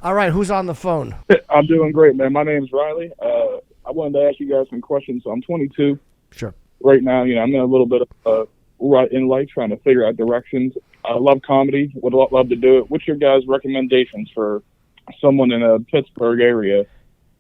Speaker 1: All right, who's on the phone?
Speaker 7: I'm doing great, man. My name's Riley. I wanted to ask you guys some questions. So I'm 22
Speaker 1: Sure.
Speaker 7: right now. I'm in a little bit of rut in life, trying to figure out directions. I love comedy. Would love to do it. What's your guys' recommendations for someone in a Pittsburgh area,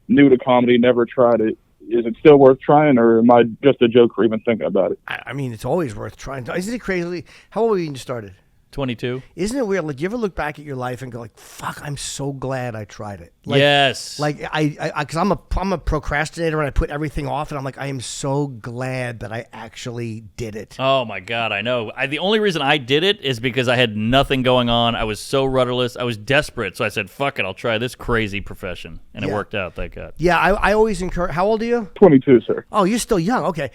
Speaker 7: new to comedy, never tried it? Is it still worth trying, or am I just a joker even thinking about it?
Speaker 1: I mean, it's always worth trying. Isn't it crazy? How old were you when you started?
Speaker 2: 22.
Speaker 1: Isn't it weird? Like, you ever look back at your life and go, like, "Fuck, I'm so glad I tried it." Like,
Speaker 2: Yes.
Speaker 1: Like because I'm a procrastinator and I put everything off, and I'm like, I am so glad that I actually did it.
Speaker 2: Oh, my God, I know. The only reason I did it is because I had nothing going on. I was so rudderless. I was desperate. So I said, fuck it, I'll try this crazy profession. And it worked out, thank God.
Speaker 1: Yeah, I always encourage. How old are you?
Speaker 7: 22, sir.
Speaker 1: Oh, you're still young. Okay.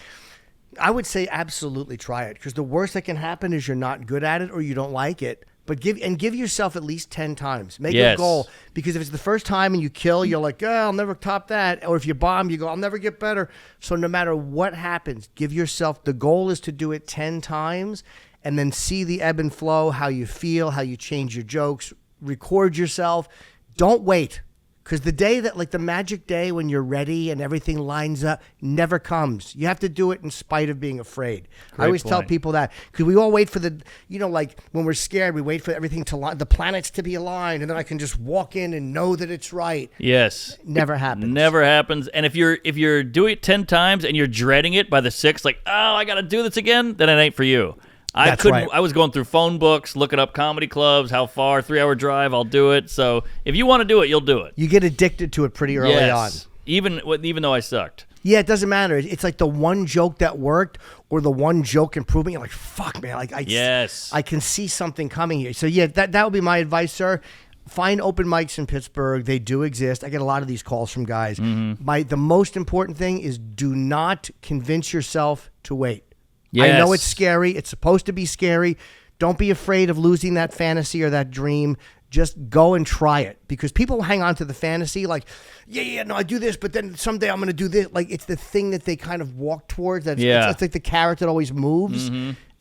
Speaker 1: I would say absolutely try it, because the worst that can happen is you're not good at it or you don't like it. But give yourself at least 10 times. Make a goal, because if it's the first time and you kill, you're like, oh, I'll never top that. Or if you bomb, you go, I'll never get better. So no matter what happens, give yourself, the goal is to do it 10 times and then see the ebb and flow, how you feel, how you change your jokes, record yourself. Don't wait. Because the day that, like the magic day when you're ready and everything lines up, never comes. You have to do it in spite of being afraid. I always tell people that, because we all wait for the, like when we're scared, we wait for everything to line, the planets to be aligned, and then I can just walk in and know that it's right.
Speaker 2: Yes.
Speaker 1: Never happens.
Speaker 2: Never happens. And if you're doing it 10 times and you're dreading it by the 6th, like, oh, I got to do this again, then it ain't for you. I was going through phone books, looking up comedy clubs, how far, 3-hour drive, I'll do it. So if you want to do it, you'll do it.
Speaker 1: You get addicted to it pretty early on.
Speaker 2: Even though I sucked.
Speaker 1: Yeah, it doesn't matter. It's like the one joke that worked or the one joke improvement. You're like, fuck, man. Like, I can see something coming here. So, yeah, that would be my advice, sir. Find open mics in Pittsburgh. They do exist. I get a lot of these calls from guys. The most important thing is do not convince yourself to wait. Yes. I know it's scary. It's supposed to be scary. Don't be afraid of losing that fantasy or that dream. Just go and try it, because people hang on to the fantasy like, no, I do this, but then someday I'm going to do this. Like, it's the thing that they kind of walk towards. It's like the carrot that always moves.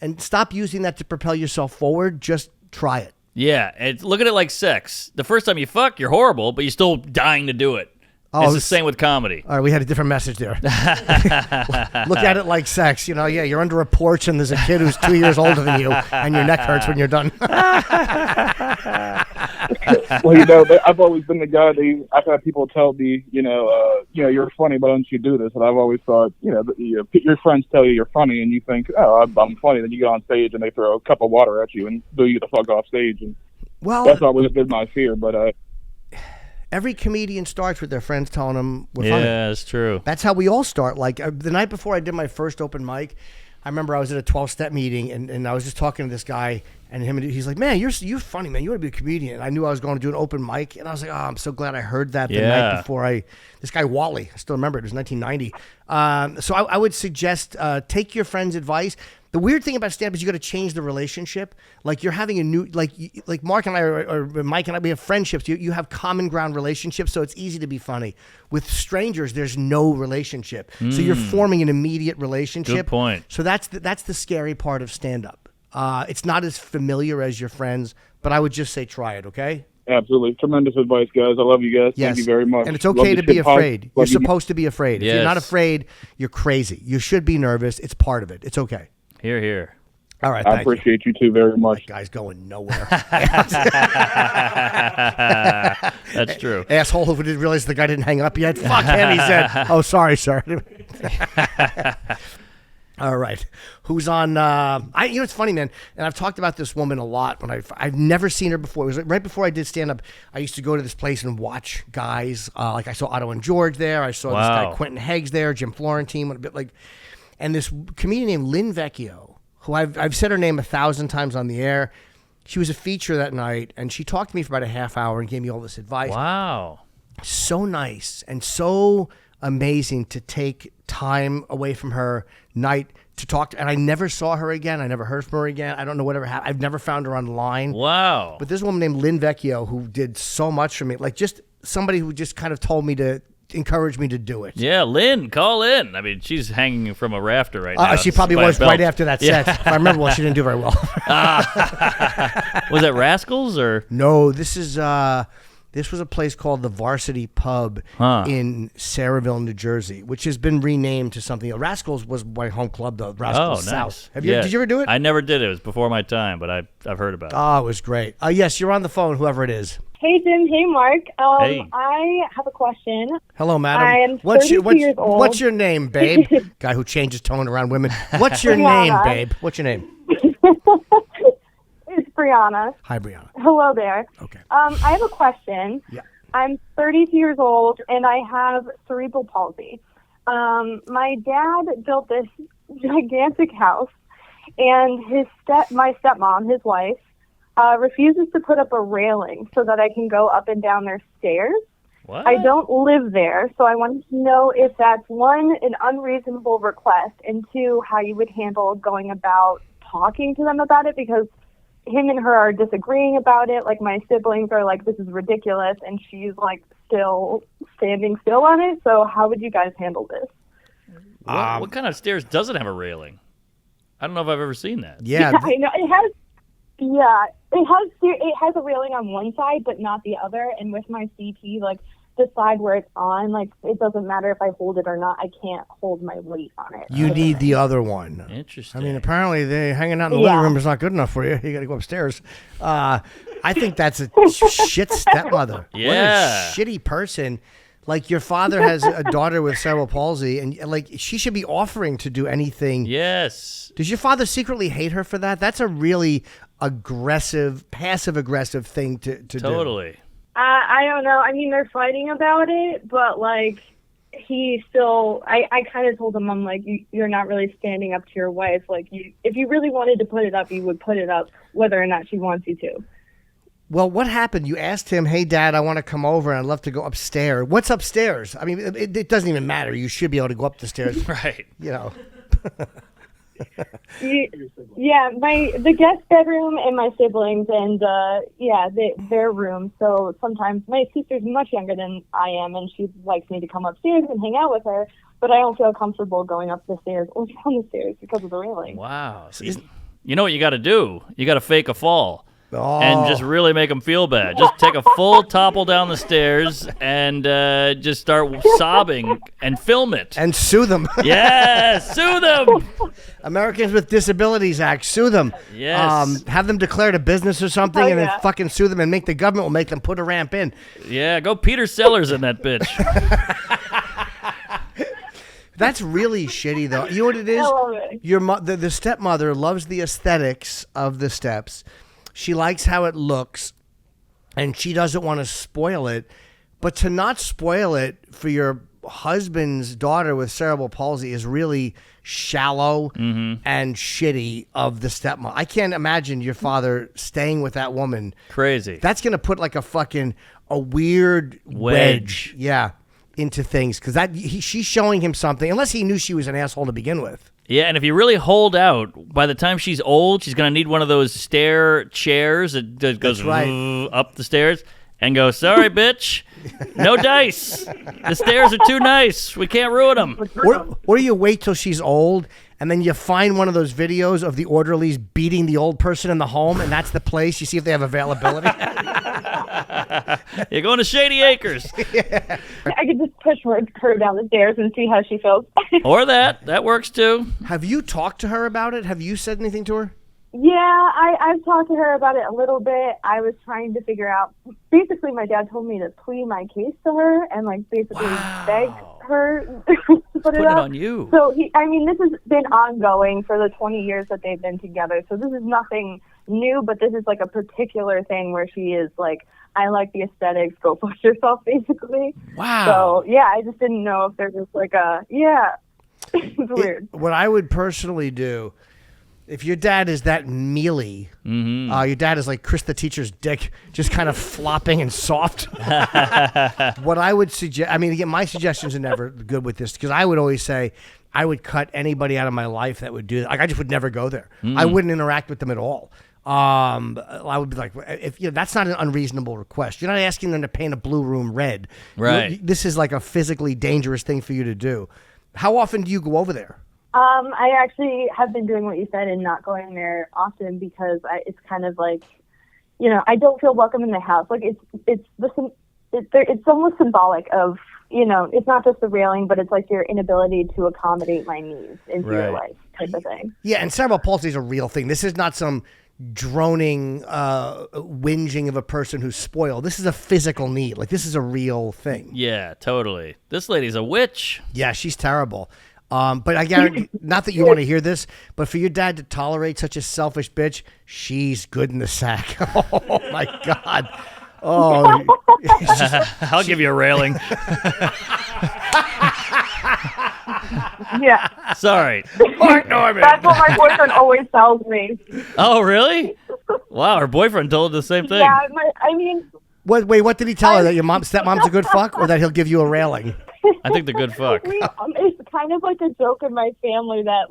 Speaker 1: And stop using that to propel yourself forward. Just try it.
Speaker 2: Yeah, and look at it like sex. The first time you fuck, you're horrible, but you're still dying to do it. It's the same with comedy.
Speaker 1: All right, we had a different message there. Look at it like sex. You're under a porch and there's a kid who's 2 years older than you, and your neck hurts when you're done.
Speaker 7: Well, I've always been the guy I've had people tell me, you're funny, but don't you do this? And I've always thought, your friends tell you you're funny, and you think, oh, I'm funny. Then you get on stage and they throw a cup of water at you and do you the fuck off stage. And that's always been my fear, but
Speaker 1: every comedian starts with their friends telling them we're funny.
Speaker 2: Yeah, that's true.
Speaker 1: That's how we all start. Like the night before I did my first open mic, I remember I was at a 12-step meeting and I was just talking to this guy, and he's like, man, you're funny, man. You want to be a comedian. And I knew I was going to do an open mic, and I was like, oh, I'm so glad I heard that the night before this guy Wally, I still remember it was 1990. So I would suggest take your friend's advice. The weird thing about stand-up is you got to change the relationship. Like you're having a new, like Mark and I or Mike and I, we have friendships. You have common ground relationships, so it's easy to be funny. With strangers, there's no relationship, so you're forming an immediate relationship.
Speaker 2: Good point.
Speaker 1: So that's the scary part of stand-up. It's not as familiar as your friends, but I would just say try it. Okay.
Speaker 7: Absolutely. Tremendous advice, guys. I love you guys.
Speaker 1: Yes.
Speaker 7: Thank you very much.
Speaker 1: And it's okay to be afraid. You're supposed to be afraid. If you're not afraid, you're crazy. You should be nervous. It's part of it. It's okay.
Speaker 2: Hear, hear.
Speaker 1: All right,
Speaker 7: I appreciate you too very much.
Speaker 1: That guy's going nowhere.
Speaker 2: That's true.
Speaker 1: Asshole who didn't realize the guy didn't hang up yet. Fuck him, he said. Oh, sorry, sir. All right. Who's on? It's funny, man. And I've talked about this woman a lot. When I've never seen her before. It was right before I did stand up. I used to go to this place and watch guys. Like I saw Otto and George there. I saw this guy Quentin Heggs there. Jim Florentine. And this comedian named Lynn Vecchio, who I've said her name 1,000 times on the air. She was a feature that night, and she talked to me for about a half hour and gave me all this advice.
Speaker 2: Wow.
Speaker 1: So nice and so amazing to take time away from her night to talk to. And I never saw her again. I never heard from her again. I don't know whatever happened. I've never found her online.
Speaker 2: Wow.
Speaker 1: But this woman named Lynn Vecchio who did so much for me. Like just somebody who just kind of told me to encourage me to do it.
Speaker 2: Yeah, Lynn, call in. I mean, she's hanging from a rafter right now.
Speaker 1: She probably was right after that set. If I remember well, she didn't do very well.
Speaker 2: Was it Rascals or?
Speaker 1: No, this was a place called the Varsity Pub in Saraville, New Jersey, which has been renamed to something. Rascals was my home club, though. Rascals South.
Speaker 2: Nice.
Speaker 1: Did you ever do it?
Speaker 2: I never did. It was before my time, but I've heard about it.
Speaker 1: Oh, it was great. Yes, you're on the phone, whoever it is.
Speaker 8: Hey, Jim. Hey, Mark.
Speaker 2: Hey.
Speaker 8: I have a question.
Speaker 1: Hello, madam.
Speaker 8: I am 32 years old.
Speaker 1: What's your name, babe? Guy who changes tone around women. What's your name, babe? What's your name?
Speaker 8: It's Brianna.
Speaker 1: Hi, Brianna.
Speaker 8: Hello there.
Speaker 1: Okay.
Speaker 8: I have a question.
Speaker 1: Yeah.
Speaker 8: I'm 32 years old, and I have cerebral palsy. My dad built this gigantic house, and my stepmom, his wife, refuses to put up a railing so that I can go up and down their stairs.
Speaker 2: What?
Speaker 8: I don't live there, so I wanted to know if that's, one, an unreasonable request, and two, how you would handle going about talking to them about it, because him and her are disagreeing about it. Like, my siblings are like, this is ridiculous, and she's like still standing still on it. So how would you guys handle this?
Speaker 2: What kind of stairs doesn't have a railing? I don't know if I've ever seen that.
Speaker 1: Yeah.
Speaker 8: I know it has. Yeah, it has a railing on one side, but not the other. And with my CP, like the side where it's on, like it doesn't matter if I hold it or not. I can't hold my weight on it.
Speaker 1: You need the other one.
Speaker 2: Interesting.
Speaker 1: I mean, apparently hanging out in the living room is not good enough for you. You got to go upstairs. I think that's a shit stepmother.
Speaker 2: Yeah.
Speaker 1: What a shitty person. Like, your father has a daughter with cerebral palsy, and like she should be offering to do anything.
Speaker 2: Yes.
Speaker 1: Does your father secretly hate her for that? That's a really aggressive, passive-aggressive thing to do.
Speaker 2: Totally.
Speaker 8: I don't know. I mean, they're fighting about it, but like he still. I kind of told him, I'm like, you're not really standing up to your wife. Like, if you really wanted to put it up, you would put it up, whether or not she wants you to.
Speaker 1: Well, what happened? You asked him, hey, Dad, I want to come over and I'd love to go upstairs. What's upstairs? I mean, it doesn't even matter. You should be able to go up the stairs.
Speaker 2: Right.
Speaker 1: You know.
Speaker 8: Yeah, the guest bedroom and my siblings and, their room. So sometimes my sister's much younger than I am, and she likes me to come upstairs and hang out with her, but I don't feel comfortable going up the stairs or down the stairs because of the railing.
Speaker 2: Wow. You know what you got to do? You got to fake a fall.
Speaker 1: Oh.
Speaker 2: And just really make them feel bad. Just take a full topple down the stairs and just start sobbing and film it.
Speaker 1: And sue them.
Speaker 2: Yeah, sue them.
Speaker 1: Americans with Disabilities Act, sue them.
Speaker 2: Yes.
Speaker 1: Have them declared a business or something, and then fucking sue them, and make the government will make them put a ramp in.
Speaker 2: Yeah, go Peter Sellers in that bitch.
Speaker 1: That's really shitty, though. You know what it is?
Speaker 8: I love it.
Speaker 1: The stepmother loves the aesthetics of the steps. She likes how it looks, and she doesn't want to spoil it. But to not spoil it for your husband's daughter with cerebral palsy is really shallow and shitty of the stepmother. I can't imagine your father staying with that woman.
Speaker 2: Crazy.
Speaker 1: That's going to put like a weird wedge. Yeah, into things, because she's showing him something, unless he knew she was an asshole to begin with.
Speaker 2: Yeah, and if you really hold out, by the time she's old, she's going to need one of those stair chairs that goes up the stairs and go, sorry, bitch, no dice. The stairs are too nice. We can't ruin them.
Speaker 1: Or you wait till she's old, and then you find one of those videos of the orderlies beating the old person in the home, and that's the place. You see if they have availability.
Speaker 2: You're going to Shady Acres.
Speaker 8: Yeah. I could just push her down the stairs and see how she feels.
Speaker 2: Or that works too.
Speaker 1: Have you talked to her about it? Have you said anything to her?
Speaker 8: Yeah, I've talked to her about it a little bit. I was trying to figure out, basically my dad told me to plead my case to her and like basically beg her to put it up.
Speaker 2: On you.
Speaker 8: So this has been ongoing for the 20 years that they've been together. So this is nothing new, but this is like a particular thing where she is like, I like the aesthetics, go fuck yourself, basically.
Speaker 1: Wow.
Speaker 8: So yeah, I just didn't know if there's just like it's weird.
Speaker 1: What I would personally do, if your dad is that mealy, your dad is like Chris the teacher's dick, just kind of flopping and soft. What I would suggest, again, my suggestions are never good with this, because I would always say I would cut anybody out of my life that would do that. Like, I just would never go there. I wouldn't interact with them at all. I would be like, if that's not an unreasonable request. You're not asking them to paint a blue room red.
Speaker 2: Right.
Speaker 1: This is like a physically dangerous thing for you to do. How often do you go over there?
Speaker 8: I actually have been doing what you said and not going there often, because it's kind of like, I don't feel welcome in the house. Like it's almost symbolic of, it's not just the railing, but it's like your inability to accommodate my needs into your life type of thing.
Speaker 1: Yeah, and cerebral palsy is a real thing. This is not some droning whinging of a person who's spoiled. This is a physical need. Like, this is a real thing.
Speaker 2: Yeah, totally. This lady's a witch.
Speaker 1: Yeah, she's terrible. But I guarantee, not that you want to hear this, but for your dad to tolerate such a selfish bitch, she's good in the sack. Oh my God. Oh,
Speaker 2: I'll give you a railing.
Speaker 8: Yeah.
Speaker 2: Sorry.
Speaker 1: Mark Norman.
Speaker 8: That's what my boyfriend always tells me.
Speaker 2: Oh, really? Wow, her boyfriend told her the same thing.
Speaker 8: Yeah,
Speaker 1: What did he tell her? That your stepmom's a good fuck, or that he'll give you a railing?
Speaker 2: I think the good fuck.
Speaker 8: It's kind of like a joke in my family that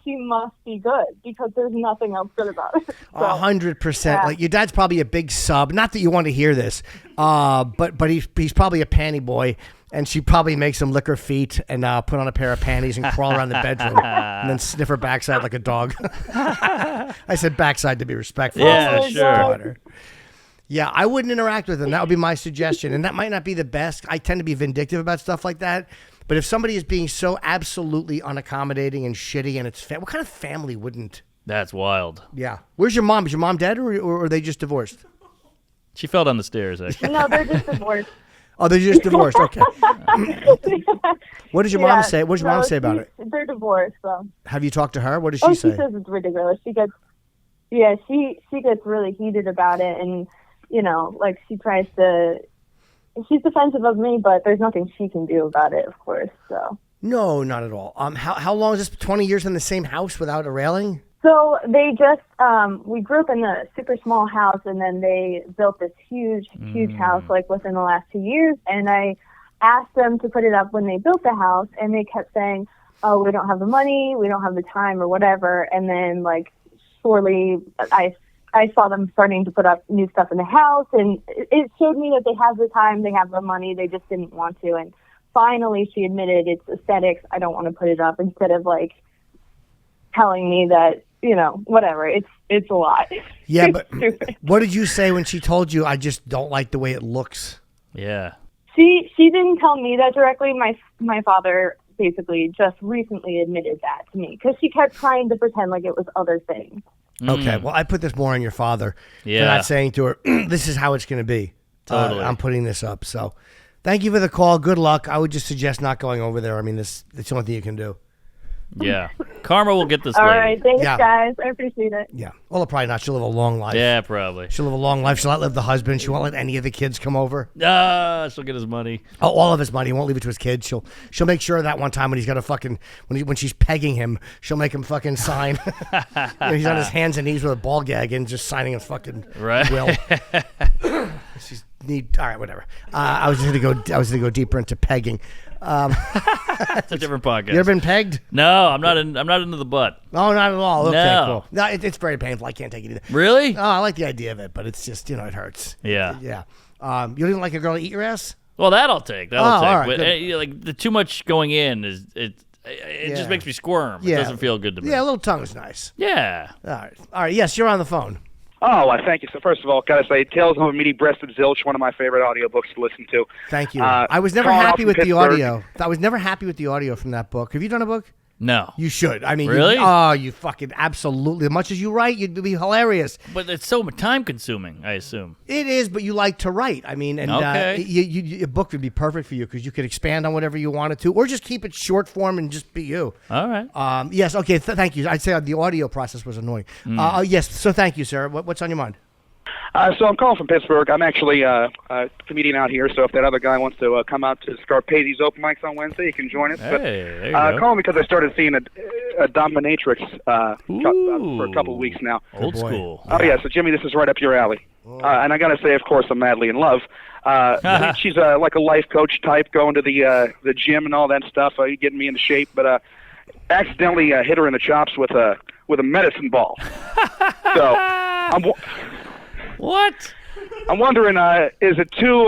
Speaker 8: she must be good because there's nothing else good about it.
Speaker 1: 100%. Like your dad's probably a big sub. Not that you want to hear this, but he's probably a panty boy, and she probably makes him lick her feet and put on a pair of panties and crawl around the bedroom and then sniff her backside like a dog. I said backside to be respectful.
Speaker 2: Yeah, sure.
Speaker 1: Yeah, I wouldn't interact with them. That would be my suggestion. And that might not be the best. I tend to be vindictive about stuff like that. But if somebody is being so absolutely unaccommodating and shitty and it's what kind of family wouldn't?
Speaker 2: That's wild.
Speaker 1: Yeah. Where's your mom? Is your mom dead or are they just divorced?
Speaker 2: She fell down the stairs, actually.
Speaker 8: No, they're just divorced.
Speaker 1: Oh, they're just divorced. Okay. What does your mom say? What does your mom say about it?
Speaker 8: They're divorced, so.
Speaker 1: Have you talked to her? What does she say?
Speaker 8: She says it's ridiculous. She gets really heated about it, and she tries to. She's defensive of me, but there's nothing she can do about it, of course. So. No,
Speaker 1: not at all. How long is this? 20 years in the same house without a railing?
Speaker 8: So they just we grew up in a super small house, and then they built this huge house within the last 2 years. And I asked them to put it up when they built the house, and they kept saying, "Oh, we don't have the money, we don't have the time, or whatever." And then slowly, I saw them starting to put up new stuff in the house, and it showed me that they have the time, they have the money, they just didn't want to. And finally, she admitted it's aesthetics. I don't want to put it up, instead of telling me that. Whatever. It's a lot.
Speaker 1: Yeah, but what did you say when she told you, I just don't like the way it looks?
Speaker 2: Yeah.
Speaker 8: She didn't tell me that directly. My father basically just recently admitted that to me because she kept trying to pretend like it was other things.
Speaker 1: Okay, well, I put this more on your father.
Speaker 2: Yeah.
Speaker 1: For not saying to her, this is how it's going to be.
Speaker 2: Totally.
Speaker 1: I'm putting this up. So thank you for the call. Good luck. I would just suggest not going over there. I mean, it's the only thing you can do.
Speaker 2: Yeah. Karma will get this
Speaker 8: All
Speaker 2: lady.
Speaker 8: right. Thanks, guys. I appreciate it.
Speaker 1: Yeah. Well, probably not. She'll live a long life.
Speaker 2: Yeah, probably.
Speaker 1: She'll live a long life. She'll outlive the husband. She won't let any of the kids come over.
Speaker 2: She'll get his money.
Speaker 1: Oh, all of his money. He won't leave it to his kids. She'll make sure that one time when he's got to when she's pegging him, she'll make him fucking sign. He's on his hands and knees with a ball gag and just signing a fucking will. All right, whatever. I was gonna go deeper into pegging.
Speaker 2: It's a different podcast.
Speaker 1: You ever been pegged?
Speaker 2: No, I'm not into the butt.
Speaker 1: Oh, not at all. Okay,
Speaker 2: No.
Speaker 1: cool. No, it's very painful. I can't take it either.
Speaker 2: Really?
Speaker 1: Oh, I like the idea of it, but it's just, it hurts.
Speaker 2: Yeah.
Speaker 1: Yeah. You don't even like a girl to eat your ass?
Speaker 2: Well, that I'll take.
Speaker 1: all right,
Speaker 2: But
Speaker 1: good.
Speaker 2: the too much going in it just makes me squirm.
Speaker 1: Yeah.
Speaker 2: It doesn't feel good to me.
Speaker 1: Yeah, a little tongue is nice.
Speaker 2: Yeah.
Speaker 1: All right. Yes, you're on the phone.
Speaker 9: Oh, thank you. So first of all, gotta say, Tales of a Meaty-Breasted Zilch, one of my favorite audiobooks to listen to.
Speaker 1: Thank you. I was never
Speaker 9: calling
Speaker 1: happy
Speaker 9: out
Speaker 1: with
Speaker 9: from
Speaker 1: the
Speaker 9: Pittsburgh.
Speaker 1: audio. I was never happy with the audio from that book. Have you done a book?
Speaker 2: No.
Speaker 1: You should. I mean,
Speaker 2: Really?
Speaker 1: You fucking absolutely. As much as you write, you'd be hilarious.
Speaker 2: But it's so time consuming, I assume.
Speaker 1: It is, but you like to write. I mean, and
Speaker 2: Okay.
Speaker 1: a book would be perfect for you because you could expand on whatever you wanted to, or just keep it short form and just be you.
Speaker 2: All right.
Speaker 1: Yes. Okay. Thank you. I'd say the audio process was annoying. Yes. So thank you, sir. What's on your mind?
Speaker 9: So I'm calling from Pittsburgh. I'm actually a comedian out here, so if that other guy wants to come out to Scarpathi's open mics on Wednesday, he can join us.
Speaker 2: Hey,
Speaker 9: But,
Speaker 2: there you go.
Speaker 9: calling because I started seeing a dominatrix for a couple of weeks now.
Speaker 2: Old
Speaker 1: boy.
Speaker 2: school.
Speaker 9: Oh, yeah, so Jimmy, this is right up your alley. And I got to say, of course, I'm madly in love. She's like a life coach type, going to the gym and all that stuff, getting me into shape, but accidentally hit her in the chops with a medicine ball. So
Speaker 2: What?
Speaker 9: I'm wondering, is it too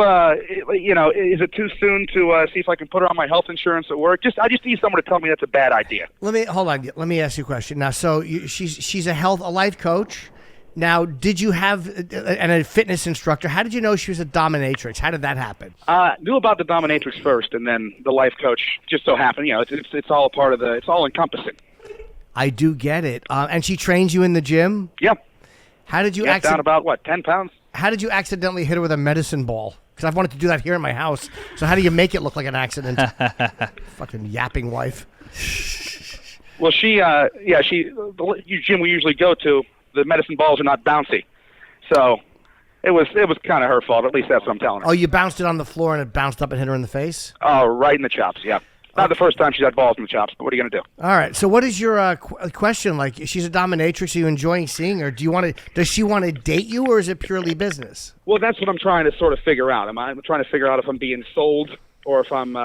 Speaker 9: soon to see if I can put her on my health insurance at work? I just need someone to tell me that's a bad idea.
Speaker 1: Hold on. Let me ask you a question. Now, so she's a life coach. Now, did you have a fitness instructor? How did you know she was a dominatrix? How did that happen?
Speaker 9: Knew about the dominatrix first, and then the life coach just so happened. It's all a part of it's all encompassing.
Speaker 1: I do get it. And she trains you in the gym?
Speaker 9: Yep.
Speaker 1: How did you
Speaker 9: down about 10 pounds?
Speaker 1: How did you accidentally hit her with a medicine ball? Because I've wanted to do that here in my house. So how do you make it look like an accident? Fucking yapping wife.
Speaker 9: Well, the gym we usually go to, the medicine balls are not bouncy, so it was kind of her fault. At least that's what I'm telling her.
Speaker 1: Oh, you bounced it on the floor and it bounced up and hit her in the face?
Speaker 9: Oh, right in the chops. Yeah. Not the first time she's had balls in the chops, but what are you going to do?
Speaker 1: All right. So what is your question? Like, she's a dominatrix. Are you enjoying seeing her? Does she want to date you, or is it purely business?
Speaker 9: Well, that's what I'm trying to sort of figure out. I'm trying to figure out if I'm being sold or if I'm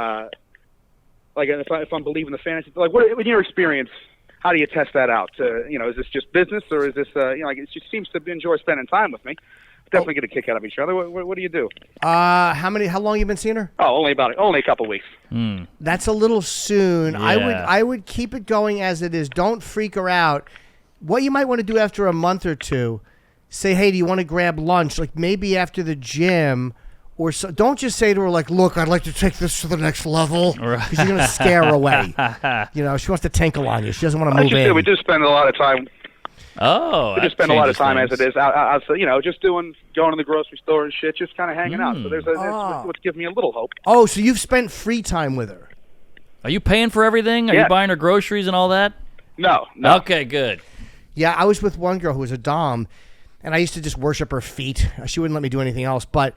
Speaker 9: if I'm believing the fantasy. Like, what in your experience, how do you test that out? Is this just business, or is this she seems to enjoy spending time with me. Definitely get a kick out of each other. What do you do?
Speaker 1: How long you been seeing her?
Speaker 9: Oh, only a couple weeks.
Speaker 1: That's a little soon.
Speaker 2: Yeah.
Speaker 1: I would keep it going as it is. Don't freak her out. What you might want to do after a month or two, say, hey, do you want to grab lunch? Like maybe after the gym, or so. Don't just say to her like, look, I'd like to take this to the next level, because you're gonna scare her away. She wants to tinkle on you. She doesn't want to move in.
Speaker 9: We do spend a lot of time.
Speaker 2: Oh,
Speaker 9: we just spend a lot of time as it is out, just going to the grocery store and shit, just kind of hanging out. So that's what's giving me a little hope.
Speaker 1: Oh, so you've spent free time with her?
Speaker 2: Are you paying for everything? Are you buying her groceries and all that?
Speaker 9: No.
Speaker 2: Okay, good.
Speaker 1: Yeah, I was with one girl who was a dom, and I used to just worship her feet. She wouldn't let me do anything else, but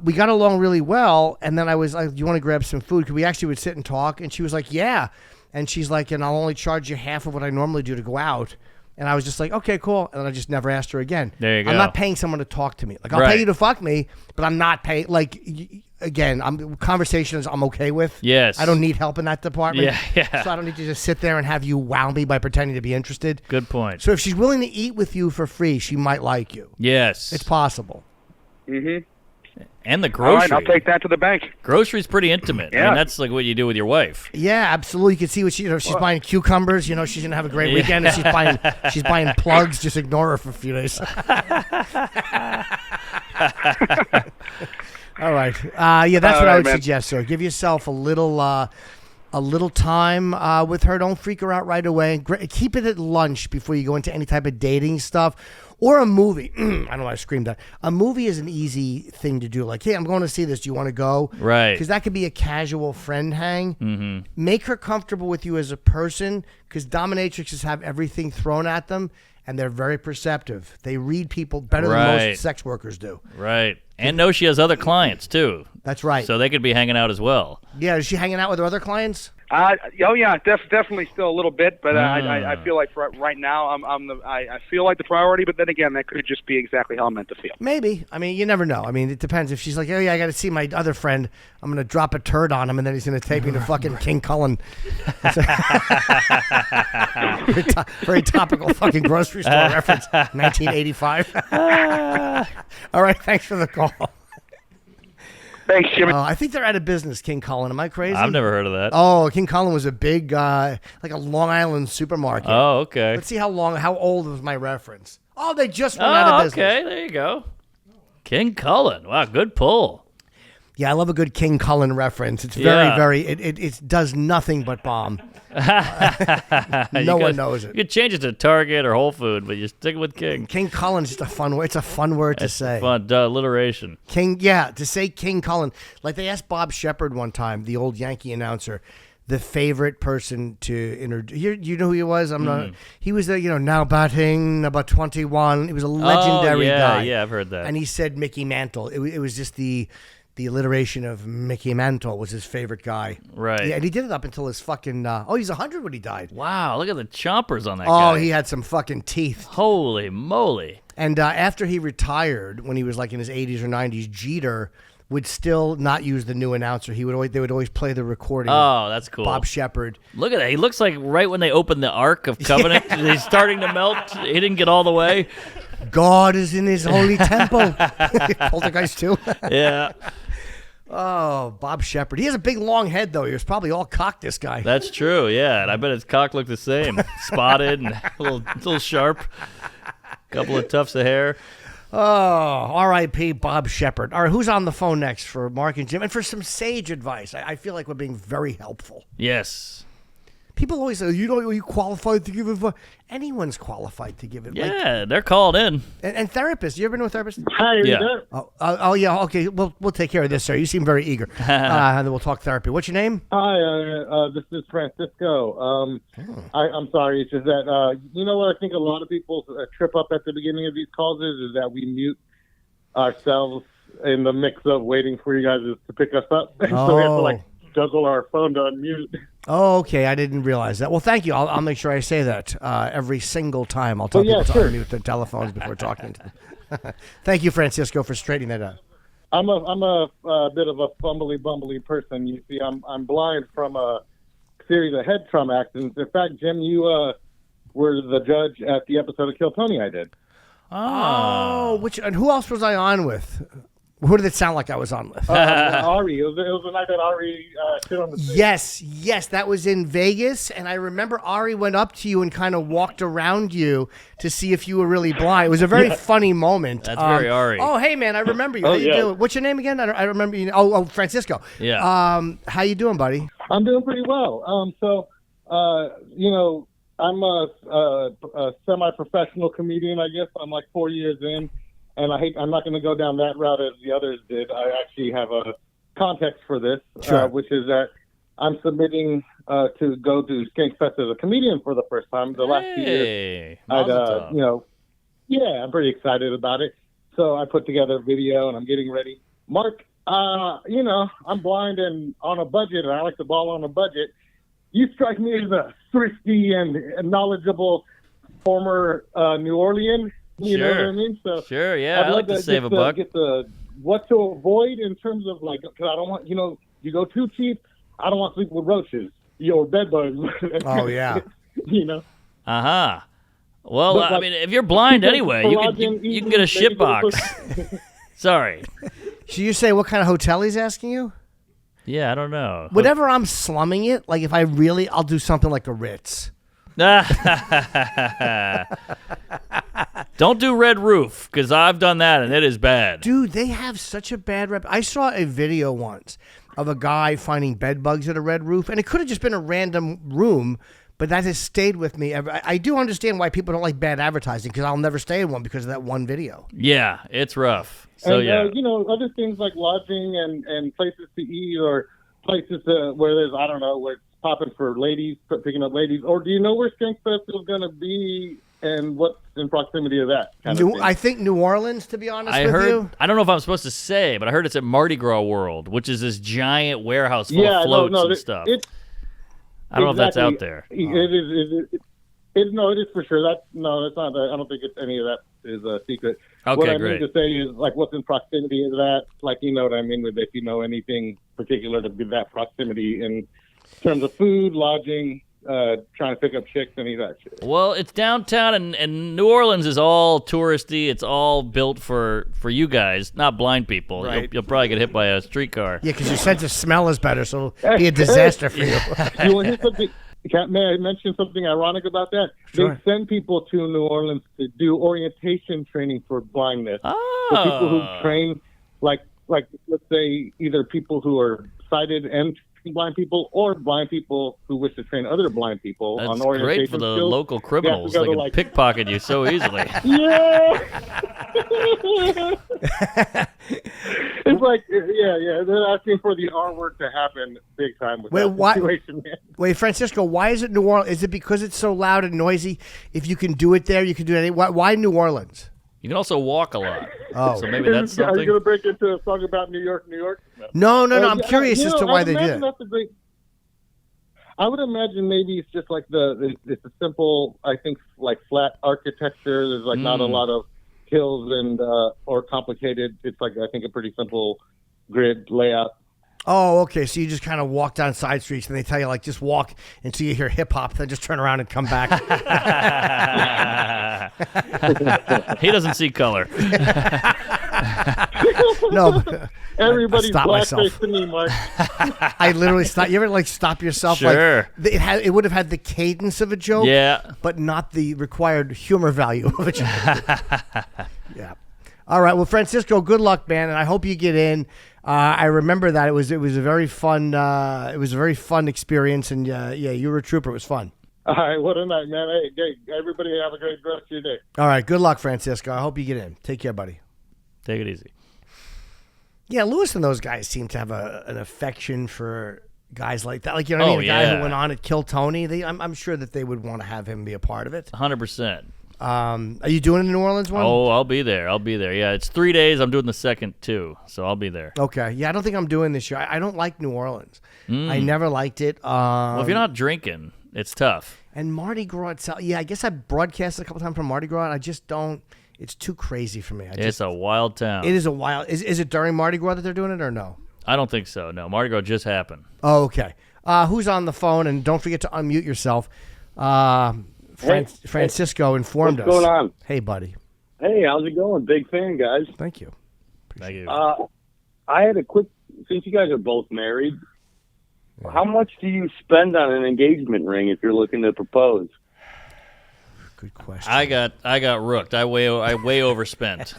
Speaker 1: we got along really well. And then I was like, "Do you want to grab some food?" Because we actually would sit and talk. And she was like, "Yeah," and she's like, "And I'll only charge you half of what I normally do to go out." And I was just like, okay, cool. And then I just never asked her again.
Speaker 2: There you go.
Speaker 1: I'm not paying someone to talk to me. Like, I'll pay you to fuck me, but I'm not paying. Like, again, conversations I'm okay with.
Speaker 2: Yes.
Speaker 1: I don't need help in that department.
Speaker 2: Yeah.
Speaker 1: So I don't need to just sit there and have you wow me by pretending to be interested.
Speaker 2: Good point.
Speaker 1: So if she's willing to eat with you for free, she might like you.
Speaker 2: Yes.
Speaker 1: It's possible.
Speaker 9: Mm-hmm.
Speaker 2: And the grocery.
Speaker 9: All right, I'll take that to the bank.
Speaker 2: Grocery's pretty intimate.
Speaker 9: Yeah.
Speaker 2: I mean, that's like what you do with your wife.
Speaker 1: Yeah, absolutely. You can see what she's buying cucumbers. She's gonna have a great weekend. And she's buying plugs. Just ignore her for a few days. All right. That's what I would suggest, sir. Give yourself a little time with her. Don't freak her out right away. Keep it at lunch before you go into any type of dating stuff. Or a movie. I don't know why I screamed that. A movie is an easy thing to do. Like, hey, I'm going to see this. Do you want to go?
Speaker 2: Right.
Speaker 1: Because that could be a casual friend hang.
Speaker 2: Mm-hmm.
Speaker 1: Make her comfortable with you as a person, because dominatrixes have everything thrown at them, and they're very perceptive. They read people better than most sex workers do.
Speaker 2: Right. And know she has other clients, too.
Speaker 1: That's right.
Speaker 2: So they could be hanging out as well.
Speaker 1: Yeah, is she hanging out with her other clients?
Speaker 9: Definitely still a little bit, but I feel like right now I feel like the priority. But then again, that could just be exactly how I'm meant to feel.
Speaker 1: Maybe. I mean, you never know. I mean, it depends. If she's like, oh yeah, I got to see my other friend, I'm gonna drop a turd on him, and then he's gonna take me to fucking King Cullen. Very topical fucking grocery store reference. 1985. All right, thanks for the call.
Speaker 9: Thanks, Jimmy.
Speaker 1: I think they're out of business, King Cullen. Am I crazy?
Speaker 2: I've never heard of that.
Speaker 1: Oh, King Cullen was a big, like a Long Island supermarket.
Speaker 2: Oh, okay.
Speaker 1: Let's see how old was my reference. Oh, they just went out of business.
Speaker 2: Okay, there you go. King Cullen. Wow, good pull.
Speaker 1: Yeah, I love a good King Cullen reference. It's very, it does nothing but bomb. No one knows it.
Speaker 2: You could change it to Target or Whole Food, but you stick with King.
Speaker 1: King Cullen's just a fun word. It's a fun word to say.
Speaker 2: Fun, alliteration.
Speaker 1: King, to say King Cullen. Like they asked Bob Shepard one time, the old Yankee announcer, the favorite person to introduce. You know who he was? He was now batting about 21. He was a legendary guy.
Speaker 2: Yeah, I've heard that.
Speaker 1: And he said Mickey Mantle. It was just the alliteration of Mickey Mantle was his favorite guy.
Speaker 2: Right.
Speaker 1: Yeah, and he did it up until his fucking... he's 100 when he died.
Speaker 2: Wow, look at the chompers on that guy.
Speaker 1: Oh, he had some fucking teeth.
Speaker 2: Holy moly.
Speaker 1: And after he retired, when he was like in his 80s or 90s, Jeter would still not use the new announcer. They would always play the recording.
Speaker 2: Oh, that's cool.
Speaker 1: Bob Shepard.
Speaker 2: Look at that. He looks like right when they opened the Ark of Covenant. He's starting to melt. He didn't get all the way.
Speaker 1: God is in his holy temple. Poltergeist too.
Speaker 2: Yeah.
Speaker 1: Oh, Bob Shepard. He has a big, long head, though. He was probably all cocked, this guy.
Speaker 2: That's true, yeah. And I bet his cock looked the same. Spotted and a little sharp. Couple of tufts of hair.
Speaker 1: Oh, R.I.P. Bob Shepard. All right, who's on the phone next for Mark and Jim? And for some sage advice. I feel like we're being very helpful.
Speaker 2: Yes.
Speaker 1: People always say, are you qualified to give advice? Anyone's qualified to give advice.
Speaker 2: Yeah, they're called in.
Speaker 1: And therapists. You ever been to a therapist?
Speaker 5: Hi,
Speaker 2: Yeah.
Speaker 1: Oh, yeah. Okay, we'll take care of this, sir. You seem very eager. And then we'll talk therapy. What's your name?
Speaker 10: Hi, this is Francisco. I'm sorry. It's just that, you know what I think a lot of people trip up at the beginning of these calls is that we mute ourselves in the mix of waiting for you guys to pick us up. So we have to juggle our phone to unmute.
Speaker 1: Oh, okay. I didn't realize that. Well, thank you. I'll make sure I say that every single time. I'll tell people to unmute their telephones before talking to them. Thank you, Francisco, for straightening that up.
Speaker 10: I'm a bit of a bumbly person. You see, I'm blind from a series of head trauma accidents. In fact, Jim, you were the judge at the episode of Kill Tony I did.
Speaker 1: Oh, and who else was I on with? Who did it sound like I was on with?
Speaker 10: Ari. It was the night that Ari stood on the stage.
Speaker 1: Yes, that was in Vegas, and I remember Ari went up to you and kind of walked around you to see if you were really blind. It was a very funny moment.
Speaker 2: That's very Ari.
Speaker 1: Oh, hey, man, I remember you. How you doing? What's your name again? I don't remember you. Oh, Francisco.
Speaker 2: Yeah.
Speaker 1: How you doing, buddy?
Speaker 10: I'm doing pretty well. I'm a semi-professional comedian, I guess. I'm like 4 years in. And I'm not going to go down that route as the others did. I actually have a context for this, which is that I'm submitting to go to Skankfest as a comedian for the first time. The last 2 years, I'm pretty excited about it. So I put together a video and I'm getting ready. Mark, I'm blind and on a budget, and I like to ball on a budget. You strike me as a thrifty and knowledgeable former New Orleans. You know what I mean? So
Speaker 2: sure, yeah. I like to save a buck.
Speaker 10: Get the what to avoid in terms of because I don't want you go too cheap. I don't want to sleep with roaches, or bed bugs.
Speaker 1: Oh yeah.
Speaker 2: Well, I mean, if you're blind anyway, you can get a shit box. Sorry.
Speaker 1: Should you say what kind of hotel he's asking you?
Speaker 2: Yeah, I don't know.
Speaker 1: Whatever I'm slumming it, like if I'll do something like a Ritz.
Speaker 2: Don't do Red Roof, because I've done that and it is bad.
Speaker 1: Dude, they have such a bad rep. I saw a video once of a guy finding bed bugs at a Red Roof, and it could have just been a random room, but that has stayed with me. I do understand why people don't like bad advertising, because I'll never stay in one because of that one video.
Speaker 2: Yeah, it's rough. So
Speaker 10: other things like lodging and places to eat, or places where there's where it's popping for ladies, picking up ladies. Or do you know where Skankfest is going to be and what's in proximity of that kind of thing?
Speaker 1: I think New Orleans, to be honest with you.
Speaker 2: I don't know if I'm supposed to say, but I heard it's at Mardi Gras World, which is this giant warehouse full of floats and stuff. I don't know if that's out there.
Speaker 10: It is for sure. That's not. I don't think any of that is a secret.
Speaker 2: Okay,
Speaker 10: what I
Speaker 2: great.
Speaker 10: mean to say is what's in proximity of that. You know what I mean with if you know anything particular to be that proximity in terms of food, lodging, trying to pick up chicks, any of that shit.
Speaker 2: Well, it's downtown, and New Orleans is all touristy. It's all built for you guys, not blind people.
Speaker 1: Right.
Speaker 2: You'll probably get hit by a streetcar.
Speaker 1: Yeah, because your sense of smell is better, so it'll be a disaster for you.
Speaker 10: You want to hear something? May I mention something ironic about that?
Speaker 1: Sure.
Speaker 10: They send people to New Orleans to do orientation training for blindness.
Speaker 2: Oh.
Speaker 10: For people who train, like let's say either people who are sighted and blind people, or blind people who wish to train other blind people
Speaker 2: That's
Speaker 10: on orientation
Speaker 2: great for the
Speaker 10: skills.
Speaker 2: local criminals. They can pickpocket you so easily.
Speaker 10: Yeah. It's they're asking for the R word to happen big time with that situation, man.
Speaker 1: Wait, Francisco, why is it New Orleans? Is it because it's so loud and noisy? If you can do it there, you can do it anywhere. Why New Orleans?
Speaker 2: You can also walk a lot.
Speaker 1: Oh.
Speaker 2: So maybe that's something.
Speaker 10: Are you going to break into a song about New York?
Speaker 1: No. I'm curious as to why they did it.
Speaker 10: I would imagine maybe it's just it's a simple, I think, flat architecture. There's not a lot of hills and or complicated. It's I think a pretty simple grid layout.
Speaker 1: Oh, okay. So you just kind of walk down side streets, and they tell you just walk until you hear hip hop, then just turn around and come back.
Speaker 2: He doesn't see color.
Speaker 1: No,
Speaker 10: everybody's blackface to me, Mark.
Speaker 1: I literally stop. You ever stop yourself?
Speaker 2: Sure.
Speaker 1: It would have had the cadence of a joke, but not the required humor value of a joke. Yeah. All right. Well, Francisco, good luck, man, and I hope you get in. I remember that it was a very fun experience, and you were a trooper. It was fun.
Speaker 10: All right, what a night, man. Hey, everybody have a great rest of your day.
Speaker 1: All right, good luck, Francisco. I hope you get in. Take care, buddy.
Speaker 2: Take it easy.
Speaker 1: Yeah, Lewis and those guys seem to have an affection for guys like that. A guy who went on at Kill Tony. I'm sure that they would want to have him be a part of it.
Speaker 2: 100%.
Speaker 1: Are you doing the New Orleans one?
Speaker 2: Oh, I'll be there. Yeah, it's 3 days. I'm doing the second too, so I'll be there.
Speaker 1: Okay. Yeah, I don't think I'm doing this year. I don't like New Orleans. I never liked it.
Speaker 2: Well, if you're not drinking, it's tough.
Speaker 1: And Mardi Gras itself, I guess I broadcasted a couple times from Mardi Gras, and I just don't. It's too crazy for me.
Speaker 2: It's a wild town.
Speaker 1: It is a wild. Is it during Mardi Gras that they're doing it or no?
Speaker 2: I don't think so. No, Mardi Gras just happened.
Speaker 1: Oh, okay. Who's on the phone? And don't forget to unmute yourself. Francisco informed us.
Speaker 11: What's going on?
Speaker 1: Hey, buddy.
Speaker 11: Hey, how's it going? Big fan, guys.
Speaker 1: Thank you.
Speaker 2: Thank you.
Speaker 11: I had a quick, since you guys are both married, how much do you spend on an engagement ring if you're looking to propose?
Speaker 1: Good question.
Speaker 2: I got rooked. I way overspent.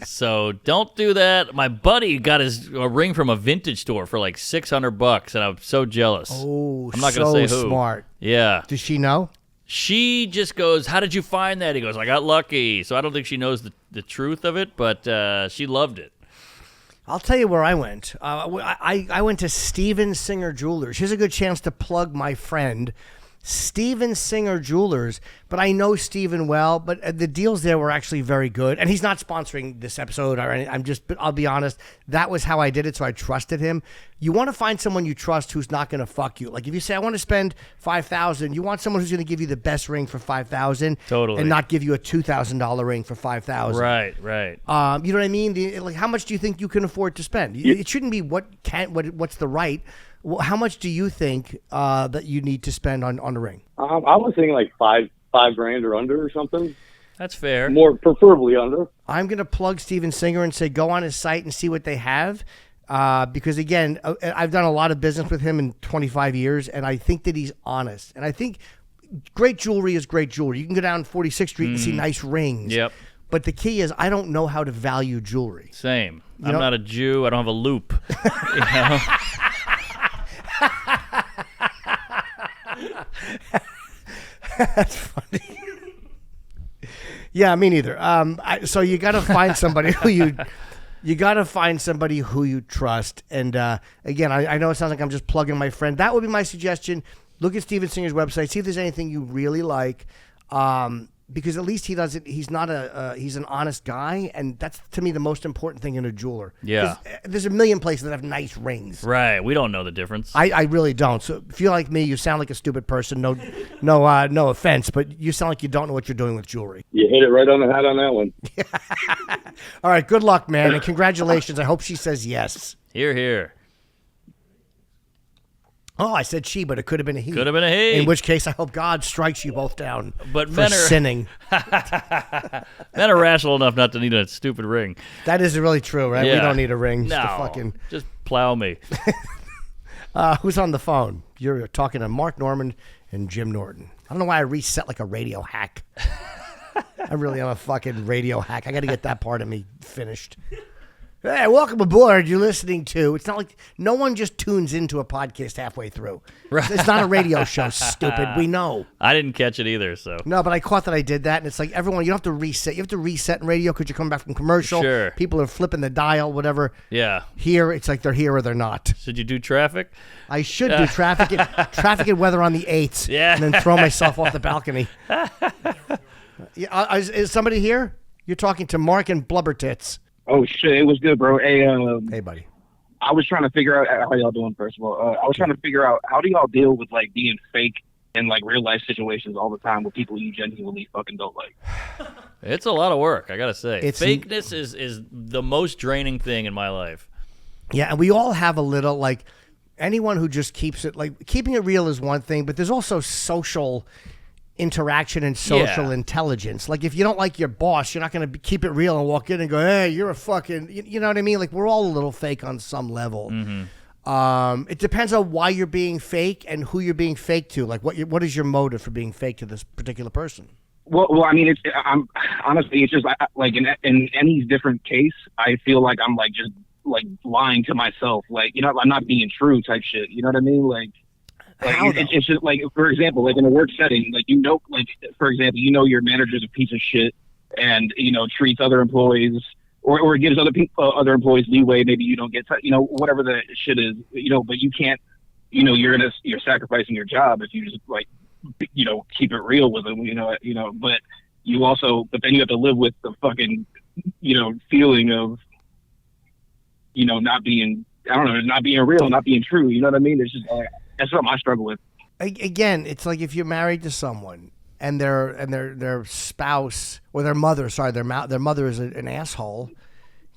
Speaker 2: So don't do that. My buddy got a ring from a vintage store for like $600, and I'm so jealous.
Speaker 1: Oh,
Speaker 2: I'm not gonna say who.
Speaker 1: Smart.
Speaker 2: Yeah.
Speaker 1: Does she know?
Speaker 2: She just goes, "How did you find that?" He goes, "I got lucky." So I don't think she knows the truth of it, but she loved it.
Speaker 1: I'll tell you where I went. I went to Steven Singer Jewelers. Here's a good chance to plug my friend, Steven Singer Jewelers. But I know Steven well, but the deals there were actually very good. And he's not sponsoring this episode or anything. I'll be honest, that was how I did it, so I trusted him. You want to find someone you trust who's not going to fuck you. Like if you say, I want to spend $5,000, you want someone who's going to give you the best ring for $5,000.
Speaker 2: Totally.
Speaker 1: And not give you a $2,000 ring for $5,000.
Speaker 2: Right.
Speaker 1: You know what I mean? Like, how much do you think you can afford to spend? It shouldn't be what's the right. Well, how much do you think that you need to spend on the ring?
Speaker 11: I was thinking like $5,000 or under or something.
Speaker 2: That's fair.
Speaker 11: More preferably under.
Speaker 1: I'm going to plug Steven Singer and say go on his site and see what they have. Because, again, I've done a lot of business with him in 25 years, and I think that he's honest. And I think great jewelry is great jewelry. You can go down 46th Street and see nice rings.
Speaker 2: Yep.
Speaker 1: But the key is I don't know how to value jewelry.
Speaker 2: Same. I'm not a Jew. I don't have a loop. You know?
Speaker 1: That's funny. Yeah, me neither. So you got to find somebody who you trust. And again, I know it sounds like I'm just plugging my friend. That would be my suggestion. Look at Steven Singer's website. See if there's anything you really like. Because at least he doesn't. He's not he's an honest guy, and that's to me the most important thing in a jeweler.
Speaker 2: Yeah.
Speaker 1: There's a million places that have nice rings.
Speaker 2: Right. We don't know the difference.
Speaker 1: I really don't. So if you're like me, you sound like a stupid person. No offense, but you sound like you don't know what you're doing with jewelry.
Speaker 11: You hit it right on the head on that one.
Speaker 1: All right. Good luck, man, and congratulations. I hope she says yes.
Speaker 2: Hear, hear.
Speaker 1: Oh, I said she, but it could have been a he.
Speaker 2: Could have been a he.
Speaker 1: In which case, I hope God strikes you both down
Speaker 2: but
Speaker 1: for sinning.
Speaker 2: Men are rational enough not to need a stupid ring.
Speaker 1: That is really true, right?
Speaker 2: Yeah.
Speaker 1: We don't need a ring.
Speaker 2: No, just plow me.
Speaker 1: Who's on the phone? You're talking to Mark Norman and Jim Norton. I don't know why I reset like a radio hack. I really am a fucking radio hack. I got to get that part of me finished. Hey, welcome aboard. You're listening to. It's not like no one just tunes into a podcast halfway through. Right. It's not a radio show, stupid. We know.
Speaker 2: I didn't catch it either, so.
Speaker 1: No, but I caught that I did that, and it's like everyone, you don't have to reset. You have to reset in radio because you're coming back from commercial.
Speaker 2: Sure.
Speaker 1: People are flipping the dial, whatever.
Speaker 2: Yeah.
Speaker 1: Here, it's like they're here or they're not.
Speaker 2: Should you do traffic?
Speaker 1: I should do traffic and weather on the 8th.
Speaker 2: Yeah.
Speaker 1: And then throw myself off the balcony. Is somebody here? You're talking to Mark and Blubbertits.
Speaker 12: Oh shit! It was good, bro. Hey,
Speaker 1: hey, buddy.
Speaker 12: I was trying to figure out how y'all doing. First of all, I was trying to figure out how do y'all deal with like being fake in like real life situations all the time with people you genuinely fucking don't like.
Speaker 2: It's a lot of work, I gotta say. Fakeness is the most draining thing in my life.
Speaker 1: Yeah, and we all have a little like anyone who just keeps it like keeping it real is one thing, but there's also social interaction and social intelligence. Like if you don't like your boss, you're not going to keep it real and walk in and go, hey, you're a fucking, you know what I mean? Like we're all a little fake on some level. Mm-hmm. It depends on why you're being fake and who you're being fake to. Like what is your motive for being fake to this particular person?
Speaker 12: Well, I mean, I'm honestly, it's just like in any different case, I feel like I'm like just like lying to myself. Like, you know, I'm not being true type shit. You know what I mean? Like it's just like, for example, like in a work setting, like, you know, like, for example, you know, your manager's a piece of shit and, you know, treats other employees or gives other employees leeway. Maybe you don't get, you know, whatever the shit is, you know, but you can't, you know, you're sacrificing your job if you just like, you know, keep it real with them, you know, but but then you have to live with the fucking, feeling of, not being, not being real, not being true. You know what I mean? It's just that's something I struggle with.
Speaker 1: Again, it's like if you're married to someone and their spouse or their mother, their mother is an asshole.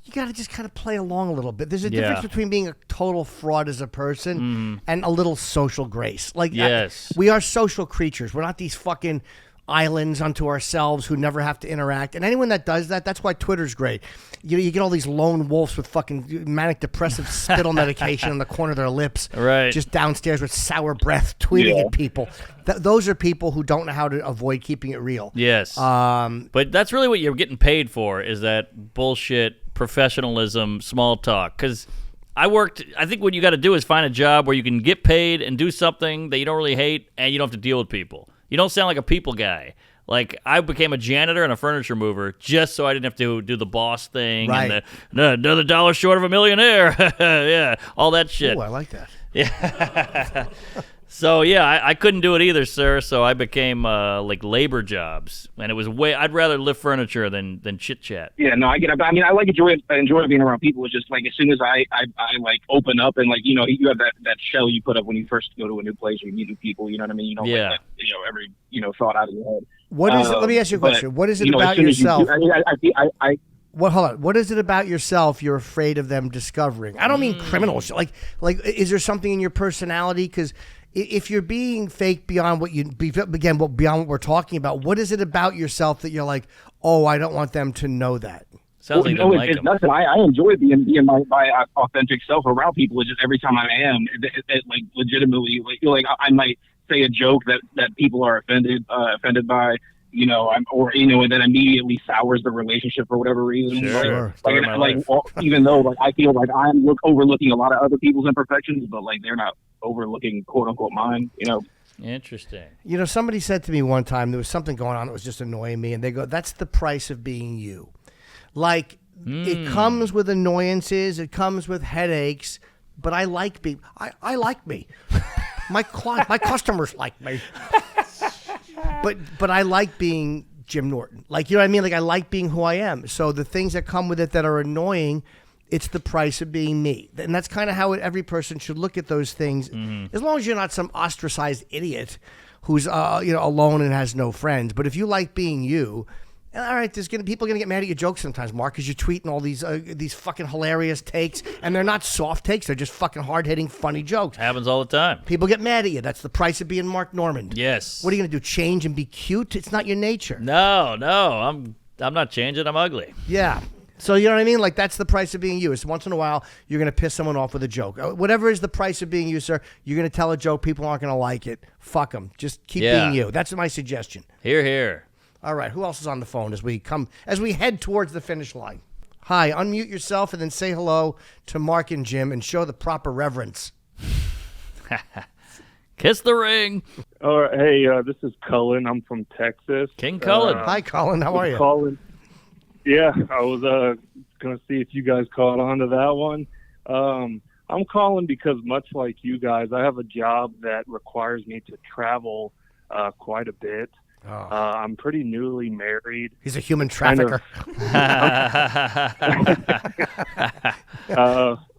Speaker 1: You got to just kind of play along a little bit. There's a difference between being a total fraud as a person and a little social grace. Like,
Speaker 2: yes,
Speaker 1: we are social creatures. We're not these fucking islands unto ourselves who never have to interact. And anyone that does that, that's why Twitter's great. You get all these lone wolves with fucking manic depressive spittle medication on the corner of their lips,
Speaker 2: right?
Speaker 1: Just downstairs with sour breath tweeting at people. Those are people who don't know how to avoid keeping it real.
Speaker 2: Yes. But that's really what you're getting paid for, is that bullshit professionalism, small talk. Because I think what you got to do is find a job where you can get paid and do something that you don't really hate and you don't have to deal with people. You don't sound like a people guy. Like, I became a janitor and a furniture mover just so I didn't have to do the boss thing.
Speaker 1: Right.
Speaker 2: And another dollar short of a millionaire. Yeah, all that shit.
Speaker 1: Oh, I like that.
Speaker 2: Yeah. So, yeah, I couldn't do it either, sir. So I became, labor jobs. And it was I'd rather lift furniture than chit-chat.
Speaker 12: Yeah, no, I get it. I mean, I enjoy being around people. It's just, like, as soon as I open up and, like, you have that shell you put up when you first go to a new place or you meet new people, you know what I mean? You don't let every, thought out of your head.
Speaker 1: Let me ask you a question. What is it about yourself? Hold on. What is it about yourself you're afraid of them discovering? I don't mean criminal shit. Like, is there something in your personality? Because if you're being fake beyond what beyond what we're talking about, what is it about yourself that you're like, oh, I don't want them to know that?
Speaker 2: Sounds like
Speaker 12: it's nothing. I enjoy being my authentic self around people. It's just every time I am, it like legitimately, like I might say a joke that people are offended by. And then immediately sours the relationship for whatever reason.
Speaker 2: Sure.
Speaker 12: Even though I feel like I'm overlooking a lot of other people's imperfections, but like they're not overlooking quote unquote mine.
Speaker 2: Interesting.
Speaker 1: Somebody said to me one time there was something going on that was just annoying me, and they go, "That's the price of being you." Like it comes with annoyances, it comes with headaches, but I like being. I like me. My customers like me. But I like being Jim Norton. Like, you know what I mean? Like, I like being who I am. So the things that come with it that are annoying, it's the price of being me. And that's kind of how every person should look at those things. As long as you're not some ostracized idiot who's alone and has no friends. But if you like being you, all right, people are gonna get mad at your jokes sometimes, Mark, because you're tweeting all these fucking hilarious takes, and they're not soft takes; they're just fucking hard-hitting, funny jokes.
Speaker 2: Happens all the time.
Speaker 1: People get mad at you. That's the price of being Mark Normand.
Speaker 2: Yes.
Speaker 1: What are you gonna do? Change and be cute? It's not your nature.
Speaker 2: No, I'm not changing. I'm ugly.
Speaker 1: Yeah. So you know what I mean? Like, that's the price of being you. It's once in a while you're gonna piss someone off with a joke. Whatever is the price of being you, sir. You're gonna tell a joke. People aren't gonna like it. Fuck them. Just keep being you. That's my suggestion.
Speaker 2: Hear, hear.
Speaker 1: All right, who else is on the phone as we head towards the finish line? Hi, unmute yourself and then say hello to Mark and Jim and show the proper reverence.
Speaker 2: Kiss the ring.
Speaker 13: All right, hey, this is Cullen. I'm from Texas.
Speaker 2: King Cullen.
Speaker 1: Hi, Cullen. How are you?
Speaker 13: Cullen. Yeah, I was going to see if you guys caught on to that one. I'm calling because much like you guys, I have a job that requires me to travel quite a bit.
Speaker 1: Oh.
Speaker 13: I'm pretty newly married.
Speaker 1: He's a human trafficker.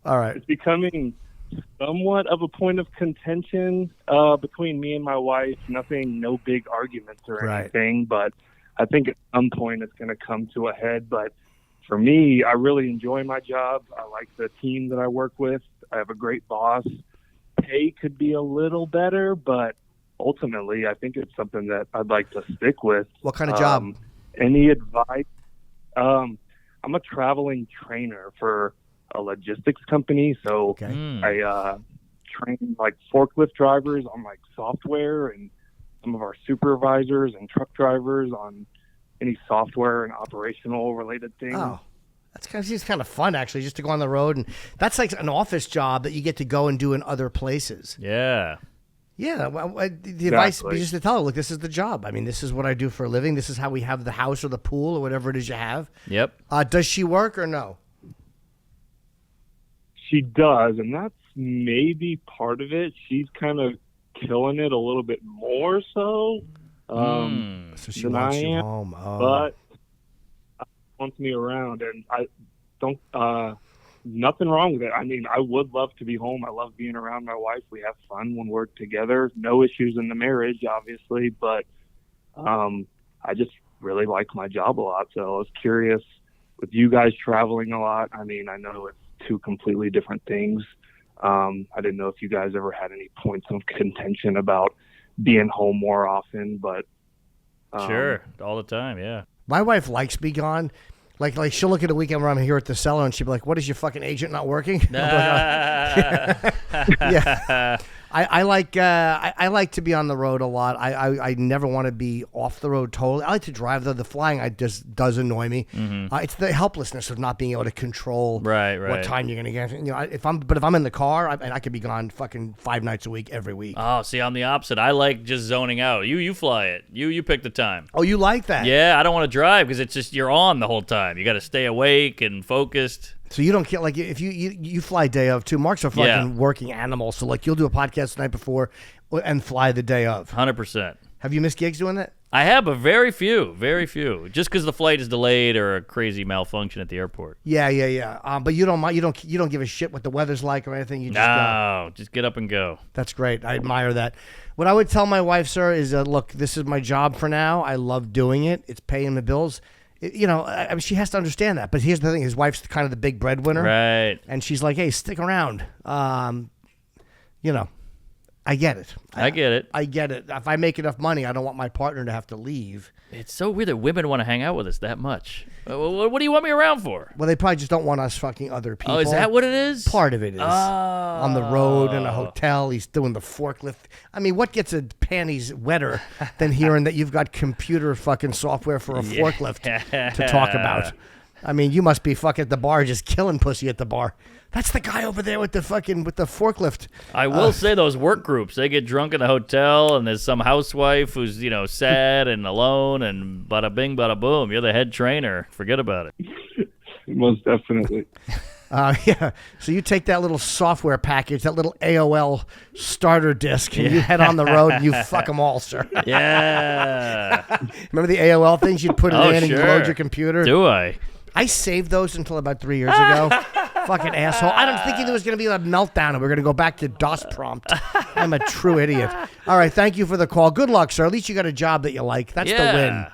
Speaker 1: All right.
Speaker 13: It's becoming somewhat of a point of contention between me and my wife. No big arguments or anything, but I think at some point it's going to come to a head. But for me, I really enjoy my job. I like the team that I work with. I have a great boss. Pay could be a little better, but ultimately, I think it's something that I'd like to stick with.
Speaker 1: What kind of job?
Speaker 13: Any advice? I'm a traveling trainer for a logistics company, so I train like forklift drivers on like software, and some of our supervisors and truck drivers on any software and operational related things. Oh,
Speaker 1: that's kind of fun, actually, just to go on the road, and that's like an office job that you get to go and do in other places.
Speaker 2: Yeah.
Speaker 1: Yeah, the advice is just to tell her, look, this is the job. I mean, this is what I do for a living. This is how we have the house or the pool or whatever it is you have.
Speaker 2: Yep.
Speaker 1: Does she work or no?
Speaker 13: She does, and that's maybe part of it. She's kind of killing it a little bit more so.
Speaker 1: So she
Speaker 13: than
Speaker 1: wants
Speaker 13: I
Speaker 1: you
Speaker 13: am,
Speaker 1: home. Oh.
Speaker 13: but wants me around, and I don't. Nothing wrong with it. I mean, I would love to be home. I love being around my wife. We have fun when we're together. No issues in the marriage, obviously, but I just really like my job a lot. So I was curious, with you guys traveling a lot, I mean, I know it's two completely different things. I didn't know if you guys ever had any points of contention about being home more often, but
Speaker 2: Sure, all the time, yeah.
Speaker 1: My wife likes me gone. Like she'll look at a weekend where I'm here at the cellar and she'll be like, "What is your fucking agent not working?" Yeah. I like to be on the road a lot. I never want to be off the road totally. I like to drive though. The flying just does annoy me. It's the helplessness of not being able to control what time you're gonna get. You know, if I'm in the car, I could be gone fucking 5 nights a week every week.
Speaker 2: Oh, see, I'm the opposite. I like just zoning out. You fly it. You pick the time.
Speaker 1: Oh, you like that?
Speaker 2: Yeah, I don't want to drive because it's just you're on the whole time. You got to stay awake and focused.
Speaker 1: So you don't get like if you fly day of too. Mark's a fucking working animal. So like you'll do a podcast the night before and fly the day of.
Speaker 2: 100%.
Speaker 1: Have you missed gigs doing that?
Speaker 2: I have, but very few. Just because the flight is delayed or a crazy malfunction at the airport.
Speaker 1: Yeah. But you don't give a shit what the weather's like or anything. You just go.
Speaker 2: Just get up and go.
Speaker 1: That's great. I admire that. What I would tell my wife, sir, is look, this is my job for now. I love doing it. It's paying the bills. You know, I mean, she has to understand that. But here's the thing: his wife's kind of the big breadwinner,
Speaker 2: right?
Speaker 1: And she's like, "Hey, stick around." You know, I get it.
Speaker 2: I get it.
Speaker 1: I get it. If I make enough money, I don't want my partner to have to leave.
Speaker 2: It's so weird that women want to hang out with us that much. What do you want me around for?
Speaker 1: Well, they probably just don't want us fucking other people.
Speaker 2: Oh, is that what it is?
Speaker 1: Part of it is. On the road in a hotel, he's doing the forklift. I mean, what gets a panties wetter than hearing that you've got computer fucking software for a forklift to talk about? I mean, you must be fucking at the bar just killing pussy at the bar. That's the guy over there with the forklift.
Speaker 2: I will say those work groups, they get drunk in the hotel and there's some housewife who's, sad and alone and bada bing, bada boom. You're the head trainer. Forget about it.
Speaker 13: Most definitely.
Speaker 1: Yeah. So you take that little software package, that little AOL starter disk, and you head on the road and you fuck them all, sir.
Speaker 2: Yeah.
Speaker 1: Remember the AOL things? You'd put it in and you load your computer?
Speaker 2: Do I?
Speaker 1: I saved those until about 3 years ago. Fucking asshole. I don't think there was going to be a meltdown and we're going to go back to DOS prompt. I'm a true idiot. All right. Thank you for the call. Good luck, sir. At least you got a job that you like. That's the win.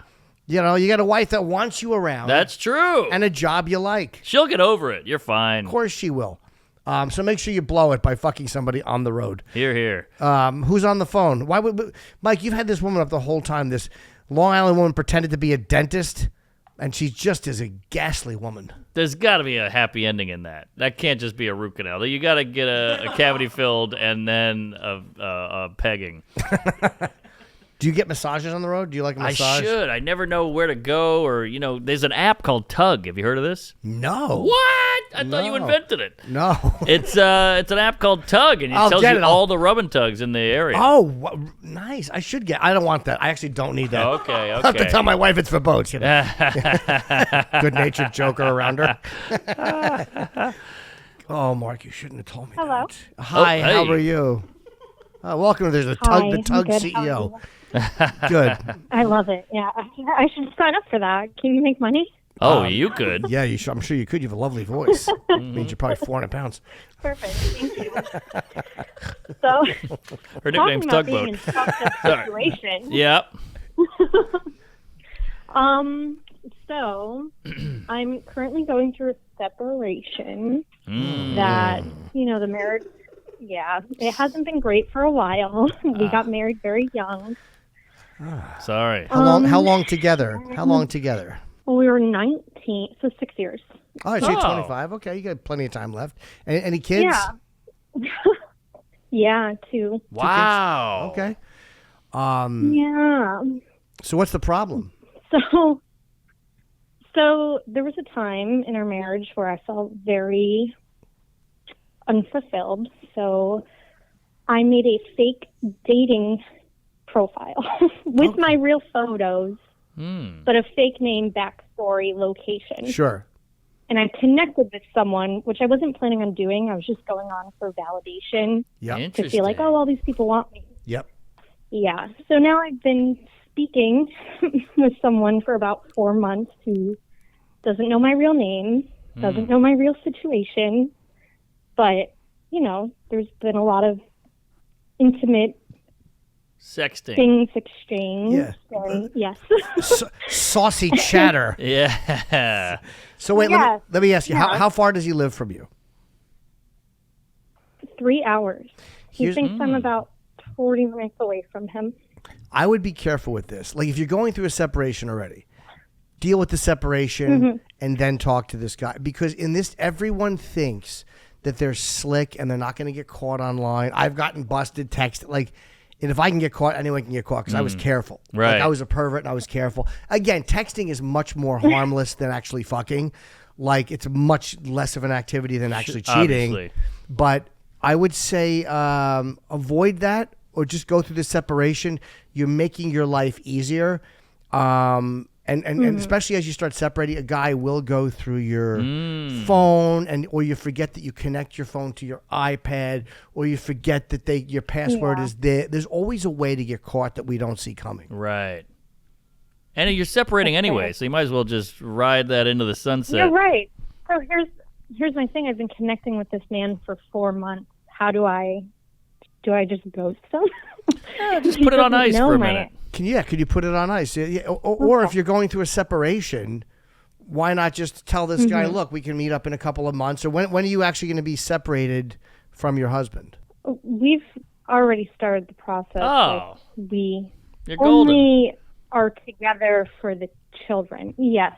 Speaker 1: You know, you got a wife that wants you around.
Speaker 2: That's true.
Speaker 1: And a job you like.
Speaker 2: She'll get over it. You're fine.
Speaker 1: Of course she will. So make sure you blow it by fucking somebody on the road.
Speaker 2: Here.
Speaker 1: Who's on the phone? Mike, you've had this woman up the whole time. This Long Island woman pretended to be a dentist. And she just is a ghastly woman.
Speaker 2: There's got to be a happy ending in that. That can't just be a root canal. You got to get a cavity filled and then a pegging.
Speaker 1: Do you get massages on the road? Do you like a massage?
Speaker 2: I should. I never know where to go or, there's an app called Tug. Have you heard of this?
Speaker 1: No.
Speaker 2: What? I thought you invented it.
Speaker 1: No.
Speaker 2: It's an app called Tug, and it tells you all the rubbing tugs in the area.
Speaker 1: Oh, nice. I should get. I don't want that. I actually don't need that.
Speaker 2: Okay.
Speaker 1: I'll have to tell my wife it's for boats. Good-natured joker around her. Oh, Mark, you shouldn't have told me that. Hi, how are you? Welcome to the Tug CEO. Good.
Speaker 14: I love it. Yeah, I should sign up for that. Can you make money?
Speaker 2: Oh, you could.
Speaker 1: Yeah, you should. I'm sure you could. You have a lovely voice. Means you're probably 400 pounds.
Speaker 14: Perfect. Thank you. So,
Speaker 2: her nickname's Tugboat.
Speaker 14: Situation.
Speaker 2: Yep.
Speaker 14: So, I'm currently going through a separation. That the marriage. Yeah, it hasn't been great for a while. We got married very young.
Speaker 2: Sorry.
Speaker 1: How long together? How long together?
Speaker 14: Well, we were 19, so 6 years.
Speaker 1: Oh, so you're 25. Okay, you got plenty of time left. Any kids?
Speaker 14: Yeah. Yeah, 2.
Speaker 2: Wow.
Speaker 1: Okay.
Speaker 14: Yeah.
Speaker 1: So what's the problem?
Speaker 14: So there was a time in our marriage where I felt very unfulfilled. So I made a fake dating profile with my real photos. But a fake name, backstory, location.
Speaker 1: Sure.
Speaker 14: And I connected with someone, which I wasn't planning on doing. I was just going on for validation.
Speaker 1: Yeah.
Speaker 14: To feel like, all these people want me.
Speaker 1: Yep.
Speaker 14: Yeah. So now I've been speaking with someone for about 4 months who doesn't know my real name, doesn't know my real situation, but, you know, there's been a lot of intimate
Speaker 2: sexting
Speaker 14: things exchanged.
Speaker 1: Yeah.
Speaker 14: And, yes.
Speaker 1: Saucy chatter.
Speaker 2: Yeah.
Speaker 1: So wait,
Speaker 14: Yes.
Speaker 1: let me ask you,
Speaker 14: Yeah.
Speaker 1: how far does he live from you?
Speaker 14: 3 hours. He
Speaker 1: Here's-
Speaker 14: thinks I'm about 40 minutes away from him.
Speaker 1: I would be careful with this. Like, if you're going through a separation already, deal with the separation and then talk to this guy. Because in this, everyone thinks that they're slick and they're not going to get caught online. I've gotten busted text. Like, and if I can get caught, anyone can get caught because I was careful.
Speaker 2: Right.
Speaker 1: Like, I was a pervert and I was careful. Again, texting is much more harmless than actually fucking. Like, it's much less of an activity than actually cheating.
Speaker 2: Obviously.
Speaker 1: But I would say avoid that or just go through the separation. You're making your life easier. And especially as you start separating, a guy will go through your phone, or you forget that you connect your phone to your iPad, or you forget that your password is there. There's always a way to get caught that we don't see coming.
Speaker 2: Right. And you're separating anyway, so you might as well just ride that into the sunset.
Speaker 14: You're right. So here's my thing. I've been connecting with this man for 4 months. How do I just ghost him?
Speaker 2: Just put it on ice for a minute.
Speaker 1: Can you put it on ice? Yeah, or if you're going through a separation, why not just tell this guy, look, we can meet up in a couple of months? Or when are you actually going to be separated from your husband?
Speaker 14: We've already started the process.
Speaker 2: Oh.
Speaker 14: Like, we
Speaker 2: You're
Speaker 14: only are together for the children. Yes.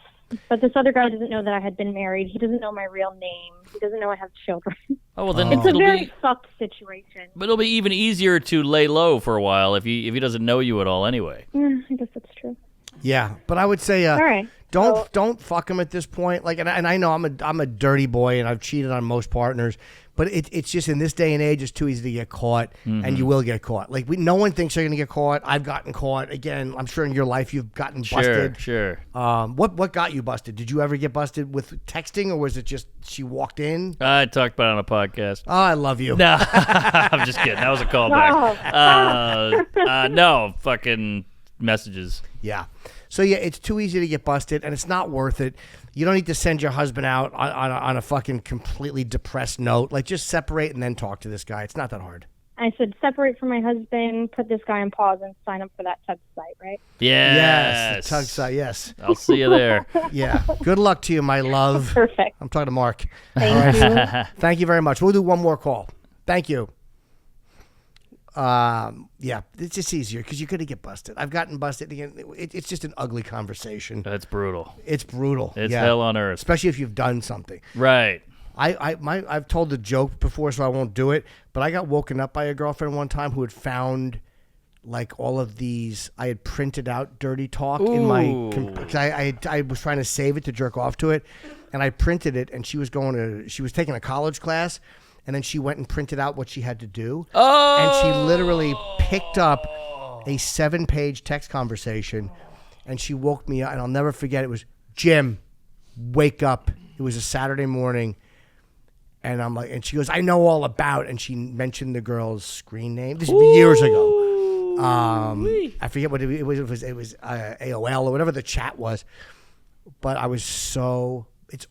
Speaker 14: But this other guy doesn't know that I had been married. He doesn't know my real name. He doesn't know I have children.
Speaker 2: Oh, well, then
Speaker 14: it's a
Speaker 2: it'll
Speaker 14: very
Speaker 2: be,
Speaker 14: fucked situation.
Speaker 2: but it'll be even easier to lay low for a while if he doesn't know you at all anyway.
Speaker 14: I guess that's true.
Speaker 1: Yeah, but I would say,
Speaker 14: All right.
Speaker 1: don't fuck him at this point. Like, and I know I'm a dirty boy and I've cheated on most partners, but it's just in this day and age, it's too easy to get caught, and you will get caught. Like, no one thinks they're gonna get caught. I've gotten caught. Again, I'm sure in your life you've gotten busted.
Speaker 2: Sure.
Speaker 1: What got you busted? Did you ever get busted with texting, or was it just she walked in?
Speaker 2: I talked about it on a podcast.
Speaker 1: Oh, I love you.
Speaker 2: No, I'm just kidding. That was a callback. No, fucking messages.
Speaker 1: Yeah. So, yeah, it's too easy to get busted, and it's not worth it. You don't need to send your husband out on a fucking completely depressed note. Like, just separate and then talk to this guy. It's not that hard.
Speaker 14: I said separate from my husband, put this guy on pause, and sign up for that Tug site, right?
Speaker 2: Yes.
Speaker 1: The Tug site, yes.
Speaker 2: I'll see you there.
Speaker 1: Yeah. Good luck to you, my love.
Speaker 14: Perfect.
Speaker 1: I'm talking to Mark.
Speaker 14: Thank you.
Speaker 1: Thank you very much. We'll do one more call. Thank you. Yeah, it's just easier because you're going to get busted. I've gotten busted again. It's just an ugly conversation.
Speaker 2: That's brutal.
Speaker 1: It's brutal.
Speaker 2: It's hell on earth.
Speaker 1: Especially if you've done something.
Speaker 2: Right.
Speaker 1: I've told the joke before, so I won't do it. But I got woken up by a girlfriend one time who had found like all of these. I had printed out dirty talk in my. Cause I was trying to save it to jerk off to it, and I printed it. And she was taking a college class. And then she went and printed out what she had to do.
Speaker 2: Oh!
Speaker 1: And she literally picked up a 7-page text conversation, and she woke me up. And I'll never forget. It was, Jim, wake up. It was a Saturday morning. And I'm like, and she goes, I know all about. And she mentioned the girl's screen name. This was years ago. I forget what it was. It was AOL or whatever the chat was. But I was so... It's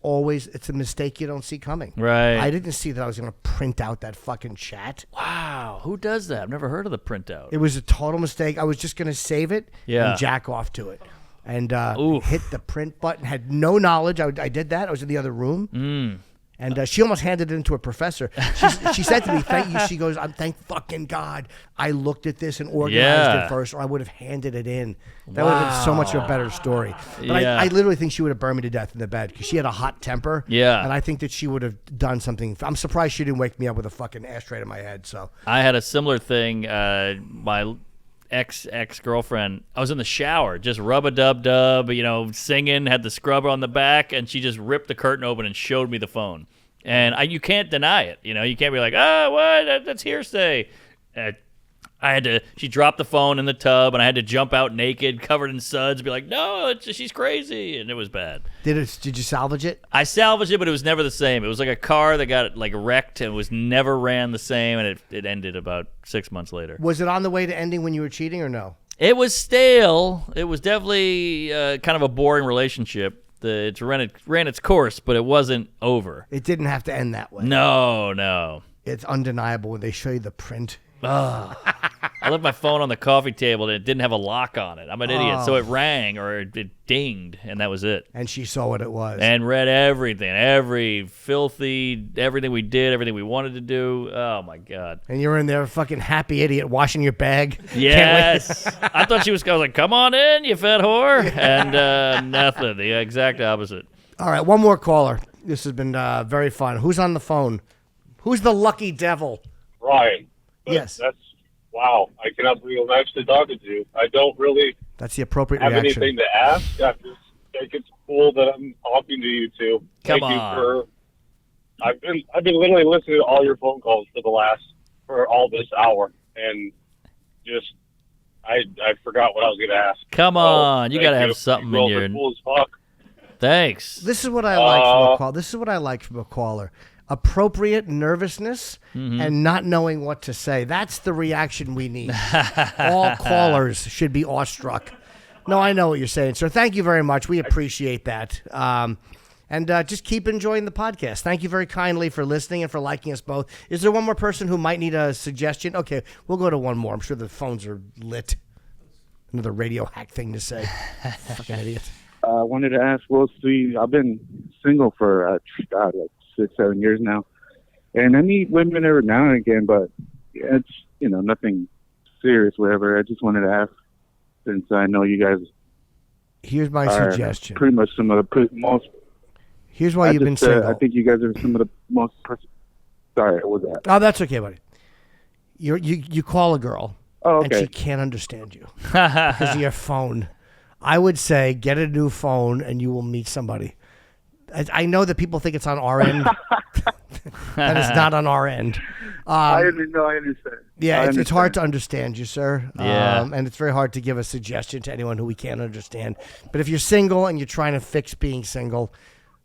Speaker 1: a mistake you don't see coming.
Speaker 2: Right.
Speaker 1: I didn't see that I was going to print out that fucking chat.
Speaker 2: Wow. Who does that? I've never heard of the printout.
Speaker 1: It was a total mistake. I was just going to save it and jack off to it. And hit the print button. Had no knowledge. I did that. I was in the other room. And she almost handed it into a professor. She said to me, thank you. She goes, thank fucking God I looked at this and organized it first, or I would have handed it in. That would have been so much of a better story. But I literally think she would have burned me to death in the bed because she had a hot temper.
Speaker 2: Yeah.
Speaker 1: And I think that she would have done something. I'm surprised she didn't wake me up with a fucking ashtray to my head. So
Speaker 2: I had a similar thing. My ex-girlfriend, I was in the shower, just rub-a-dub-dub, singing, had the scrubber on the back, and she just ripped the curtain open and showed me the phone. And you can't deny it. You can't be like, what? That's hearsay. She dropped the phone in the tub, and I had to jump out naked, covered in suds, be like, no, she's crazy. And it was bad.
Speaker 1: Did you salvage it?
Speaker 2: I salvaged it, but it was never the same. It was like a car that got wrecked and was never ran the same, and it ended about 6 months later.
Speaker 1: Was it on the way to ending when you were cheating or no?
Speaker 2: It was stale. It was definitely kind of a boring relationship. It ran its course, but it wasn't over.
Speaker 1: It didn't have to end that way.
Speaker 2: No.
Speaker 1: It's undeniable when they show you the print.
Speaker 2: I left my phone on the coffee table and it didn't have a lock on it. I'm an idiot. So it rang or it dinged, and that was it.
Speaker 1: And she saw what it was.
Speaker 2: And read everything. Everything we did, everything we wanted to do. Oh, my God.
Speaker 1: And you're in there, fucking happy idiot, washing your bag.
Speaker 2: Yes. I thought I was like, come on in, you fat whore. And nothing. The exact opposite.
Speaker 1: All right, one more caller. This has been very fun. Who's on the phone? Who's the lucky devil?
Speaker 15: Ryan.
Speaker 1: Yes.
Speaker 15: That's wow. I cannot believe I'm actually talking to you. I don't really
Speaker 1: That's the appropriate
Speaker 15: have
Speaker 1: reaction.
Speaker 15: anything to ask. I just think it's cool that I'm talking to you two.
Speaker 2: Come
Speaker 15: Thank
Speaker 2: on.
Speaker 15: you for. I've been literally listening to all your phone calls for all this hour, and just I forgot what I was going to ask.
Speaker 2: Come on. You got to have something in your...
Speaker 15: Cool as fuck.
Speaker 2: Thanks.
Speaker 1: This is what I like from a caller. This is what I like from a caller. Appropriate nervousness and not knowing what to say. That's the reaction we need. All callers should be awestruck. No, I know what you're saying, sir. Thank you very much. We appreciate that. And just keep enjoying the podcast. Thank you very kindly for listening and for liking us both. Is there one more person who might need a suggestion? Okay, we'll go to one more. I'm sure the phones are lit. Another radio hack thing to say. Fucking idiot.
Speaker 3: I wanted to ask, I've been single for, like 6-7 years now. And I meet women every now and again, but it's, nothing serious, whatever. I just wanted to ask, since I know you guys
Speaker 1: Here's my
Speaker 3: are
Speaker 1: suggestion.
Speaker 3: pretty much some of the most...
Speaker 1: Here's why you've been single.
Speaker 3: I think you guys are some of the most... Sorry, what was that?
Speaker 1: Oh, that's okay, buddy. You call a girl, and she can't understand you because of your phone. I would say get a new phone, and you will meet somebody. I know that people think it's on our end. That is not on our end.
Speaker 3: I understand.
Speaker 1: Yeah, it's hard to understand you, sir.
Speaker 2: Yeah.
Speaker 1: And it's very hard to give a suggestion to anyone who we can't understand. But if you're single and you're trying to fix being single,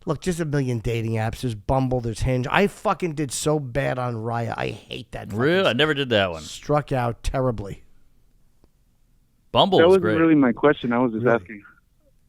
Speaker 1: look, there's a million dating apps. There's Bumble, there's Hinge. I fucking did so bad on Raya. I hate that.
Speaker 2: Really? I never did that one.
Speaker 1: Struck out terribly.
Speaker 2: Bumble
Speaker 3: That
Speaker 2: was
Speaker 3: wasn't
Speaker 2: great.
Speaker 3: really my question. I was just asking.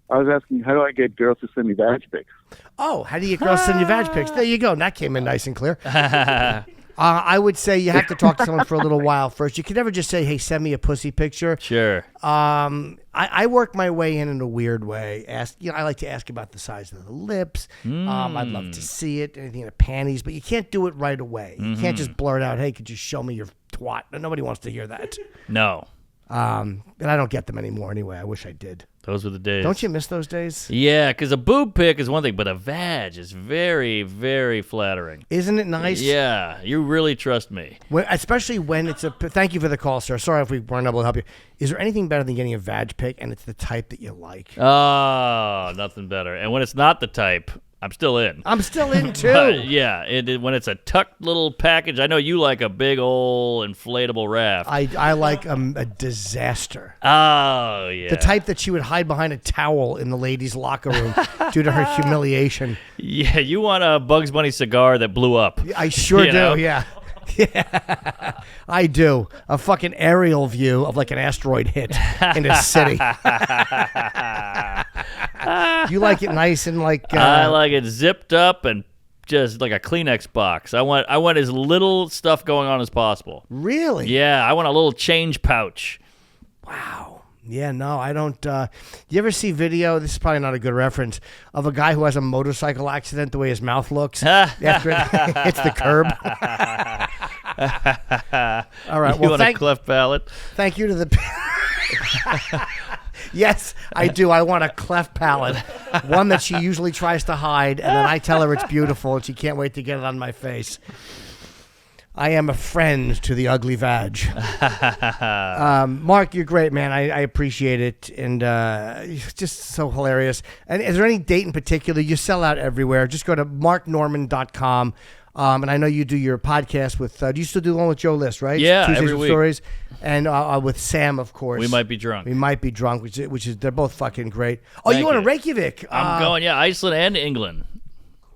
Speaker 3: I was asking, how do I get girls to send me badge pics?
Speaker 1: Oh, how do you get girls to send you badge pics? There you go. That came in nice and clear. I would say you have to talk to someone for a little while first. You can never just say, hey, send me a pussy picture.
Speaker 2: Sure.
Speaker 1: I work my way in a weird way. I like to ask about the size of the lips. I'd love to see it, anything in the panties, but you can't do it right away. You can't just blurt out, hey, could you show me your twat? Nobody wants to hear that.
Speaker 2: No.
Speaker 1: And I don't get them anymore anyway. I wish I did.
Speaker 2: Those were the days.
Speaker 1: Don't you miss those days?
Speaker 2: Yeah, because a boob pic is one thing, but a vag is very, very flattering.
Speaker 1: Isn't it nice?
Speaker 2: Yeah, you really trust me.
Speaker 1: Especially when it's thank you for the call, sir. Sorry if we weren't able to help you. Is there anything better than getting a vag pic and it's the type that you like?
Speaker 2: Oh, nothing better. And when it's not the type, I'm still in.
Speaker 1: I'm still in too.
Speaker 2: But yeah, when it's a tucked little package, I know you like a big old inflatable raft.
Speaker 1: I like a disaster.
Speaker 2: Oh, yeah.
Speaker 1: The type that she would hide behind a towel in the ladies' locker room due to her humiliation.
Speaker 2: Yeah, you want a Bugs Bunny cigar that blew up.
Speaker 1: I sure do,
Speaker 2: know?
Speaker 1: yeah. Yeah, I do. A fucking aerial view of like an asteroid hit in a city. You like it nice and like...
Speaker 2: I like it zipped up and just like a Kleenex box. I want as little stuff going on as possible.
Speaker 1: Really?
Speaker 2: Yeah, I want a little change pouch.
Speaker 1: Wow. Yeah, no, I don't. You ever see video? This is probably not a good reference of a guy who has a motorcycle accident. The way his mouth looks after it hits the curb. All right.
Speaker 2: You want a cleft palate?
Speaker 1: Thank you to the. Yes, I do. I want a cleft palate, one that she usually tries to hide, and then I tell her it's beautiful, and she can't wait to get it on my face. I am a friend to the ugly vag. Mark, you're great, man. I appreciate it, and you're just so hilarious. And is there any date in particular? You sell out everywhere. Just go to marknorman.com. And I know you do your podcast with, do you still do one with Joe List, right?
Speaker 2: Yeah,
Speaker 1: Tuesdays
Speaker 2: every
Speaker 1: with
Speaker 2: week.
Speaker 1: Stories. And with Sam, of course.
Speaker 2: We might be drunk.
Speaker 1: We might be drunk, which is they're both fucking great. Oh,
Speaker 2: Thank
Speaker 1: you want to
Speaker 2: you.
Speaker 1: Reykjavik?
Speaker 2: I'm going, Iceland and England.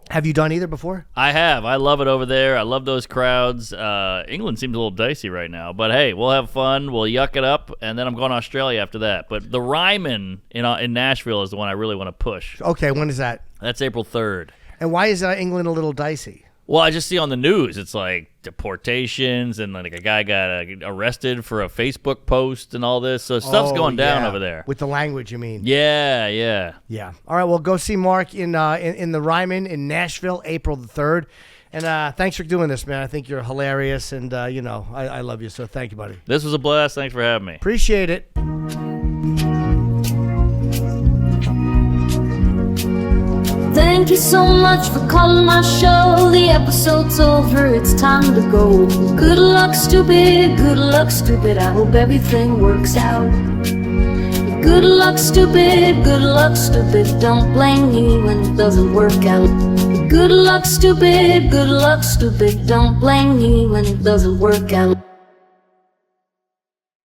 Speaker 1: Have you done either before?
Speaker 2: I have. I love it over there. I love those crowds. England seems a little dicey right now, but hey, we'll have fun. We'll yuck it up, and then I'm going to Australia after that. But the Ryman in Nashville is the one I really want to push.
Speaker 1: Okay, when is that?
Speaker 2: That's April 3rd.
Speaker 1: And why is England a little dicey?
Speaker 2: Well, I just see on the news, it's like deportations and like a guy got arrested for a Facebook post and all this. So stuff's going down over there.
Speaker 1: With the language, you mean?
Speaker 2: Yeah, yeah.
Speaker 1: Yeah. All right, well, go see Mark in the Ryman in Nashville, April the 3rd. And thanks for doing this, man. I think you're hilarious, and, I love you, so thank you, buddy.
Speaker 2: This was a blast. Thanks for having me.
Speaker 1: Appreciate it.
Speaker 16: Thank you so much for calling my show. The episode's over, it's time to go. Good luck, stupid, good luck, stupid. I hope everything works out. Good luck, stupid, good luck, stupid. Don't blame me when it doesn't work out. Good luck, stupid, good luck, stupid. Don't blame me when it doesn't work out.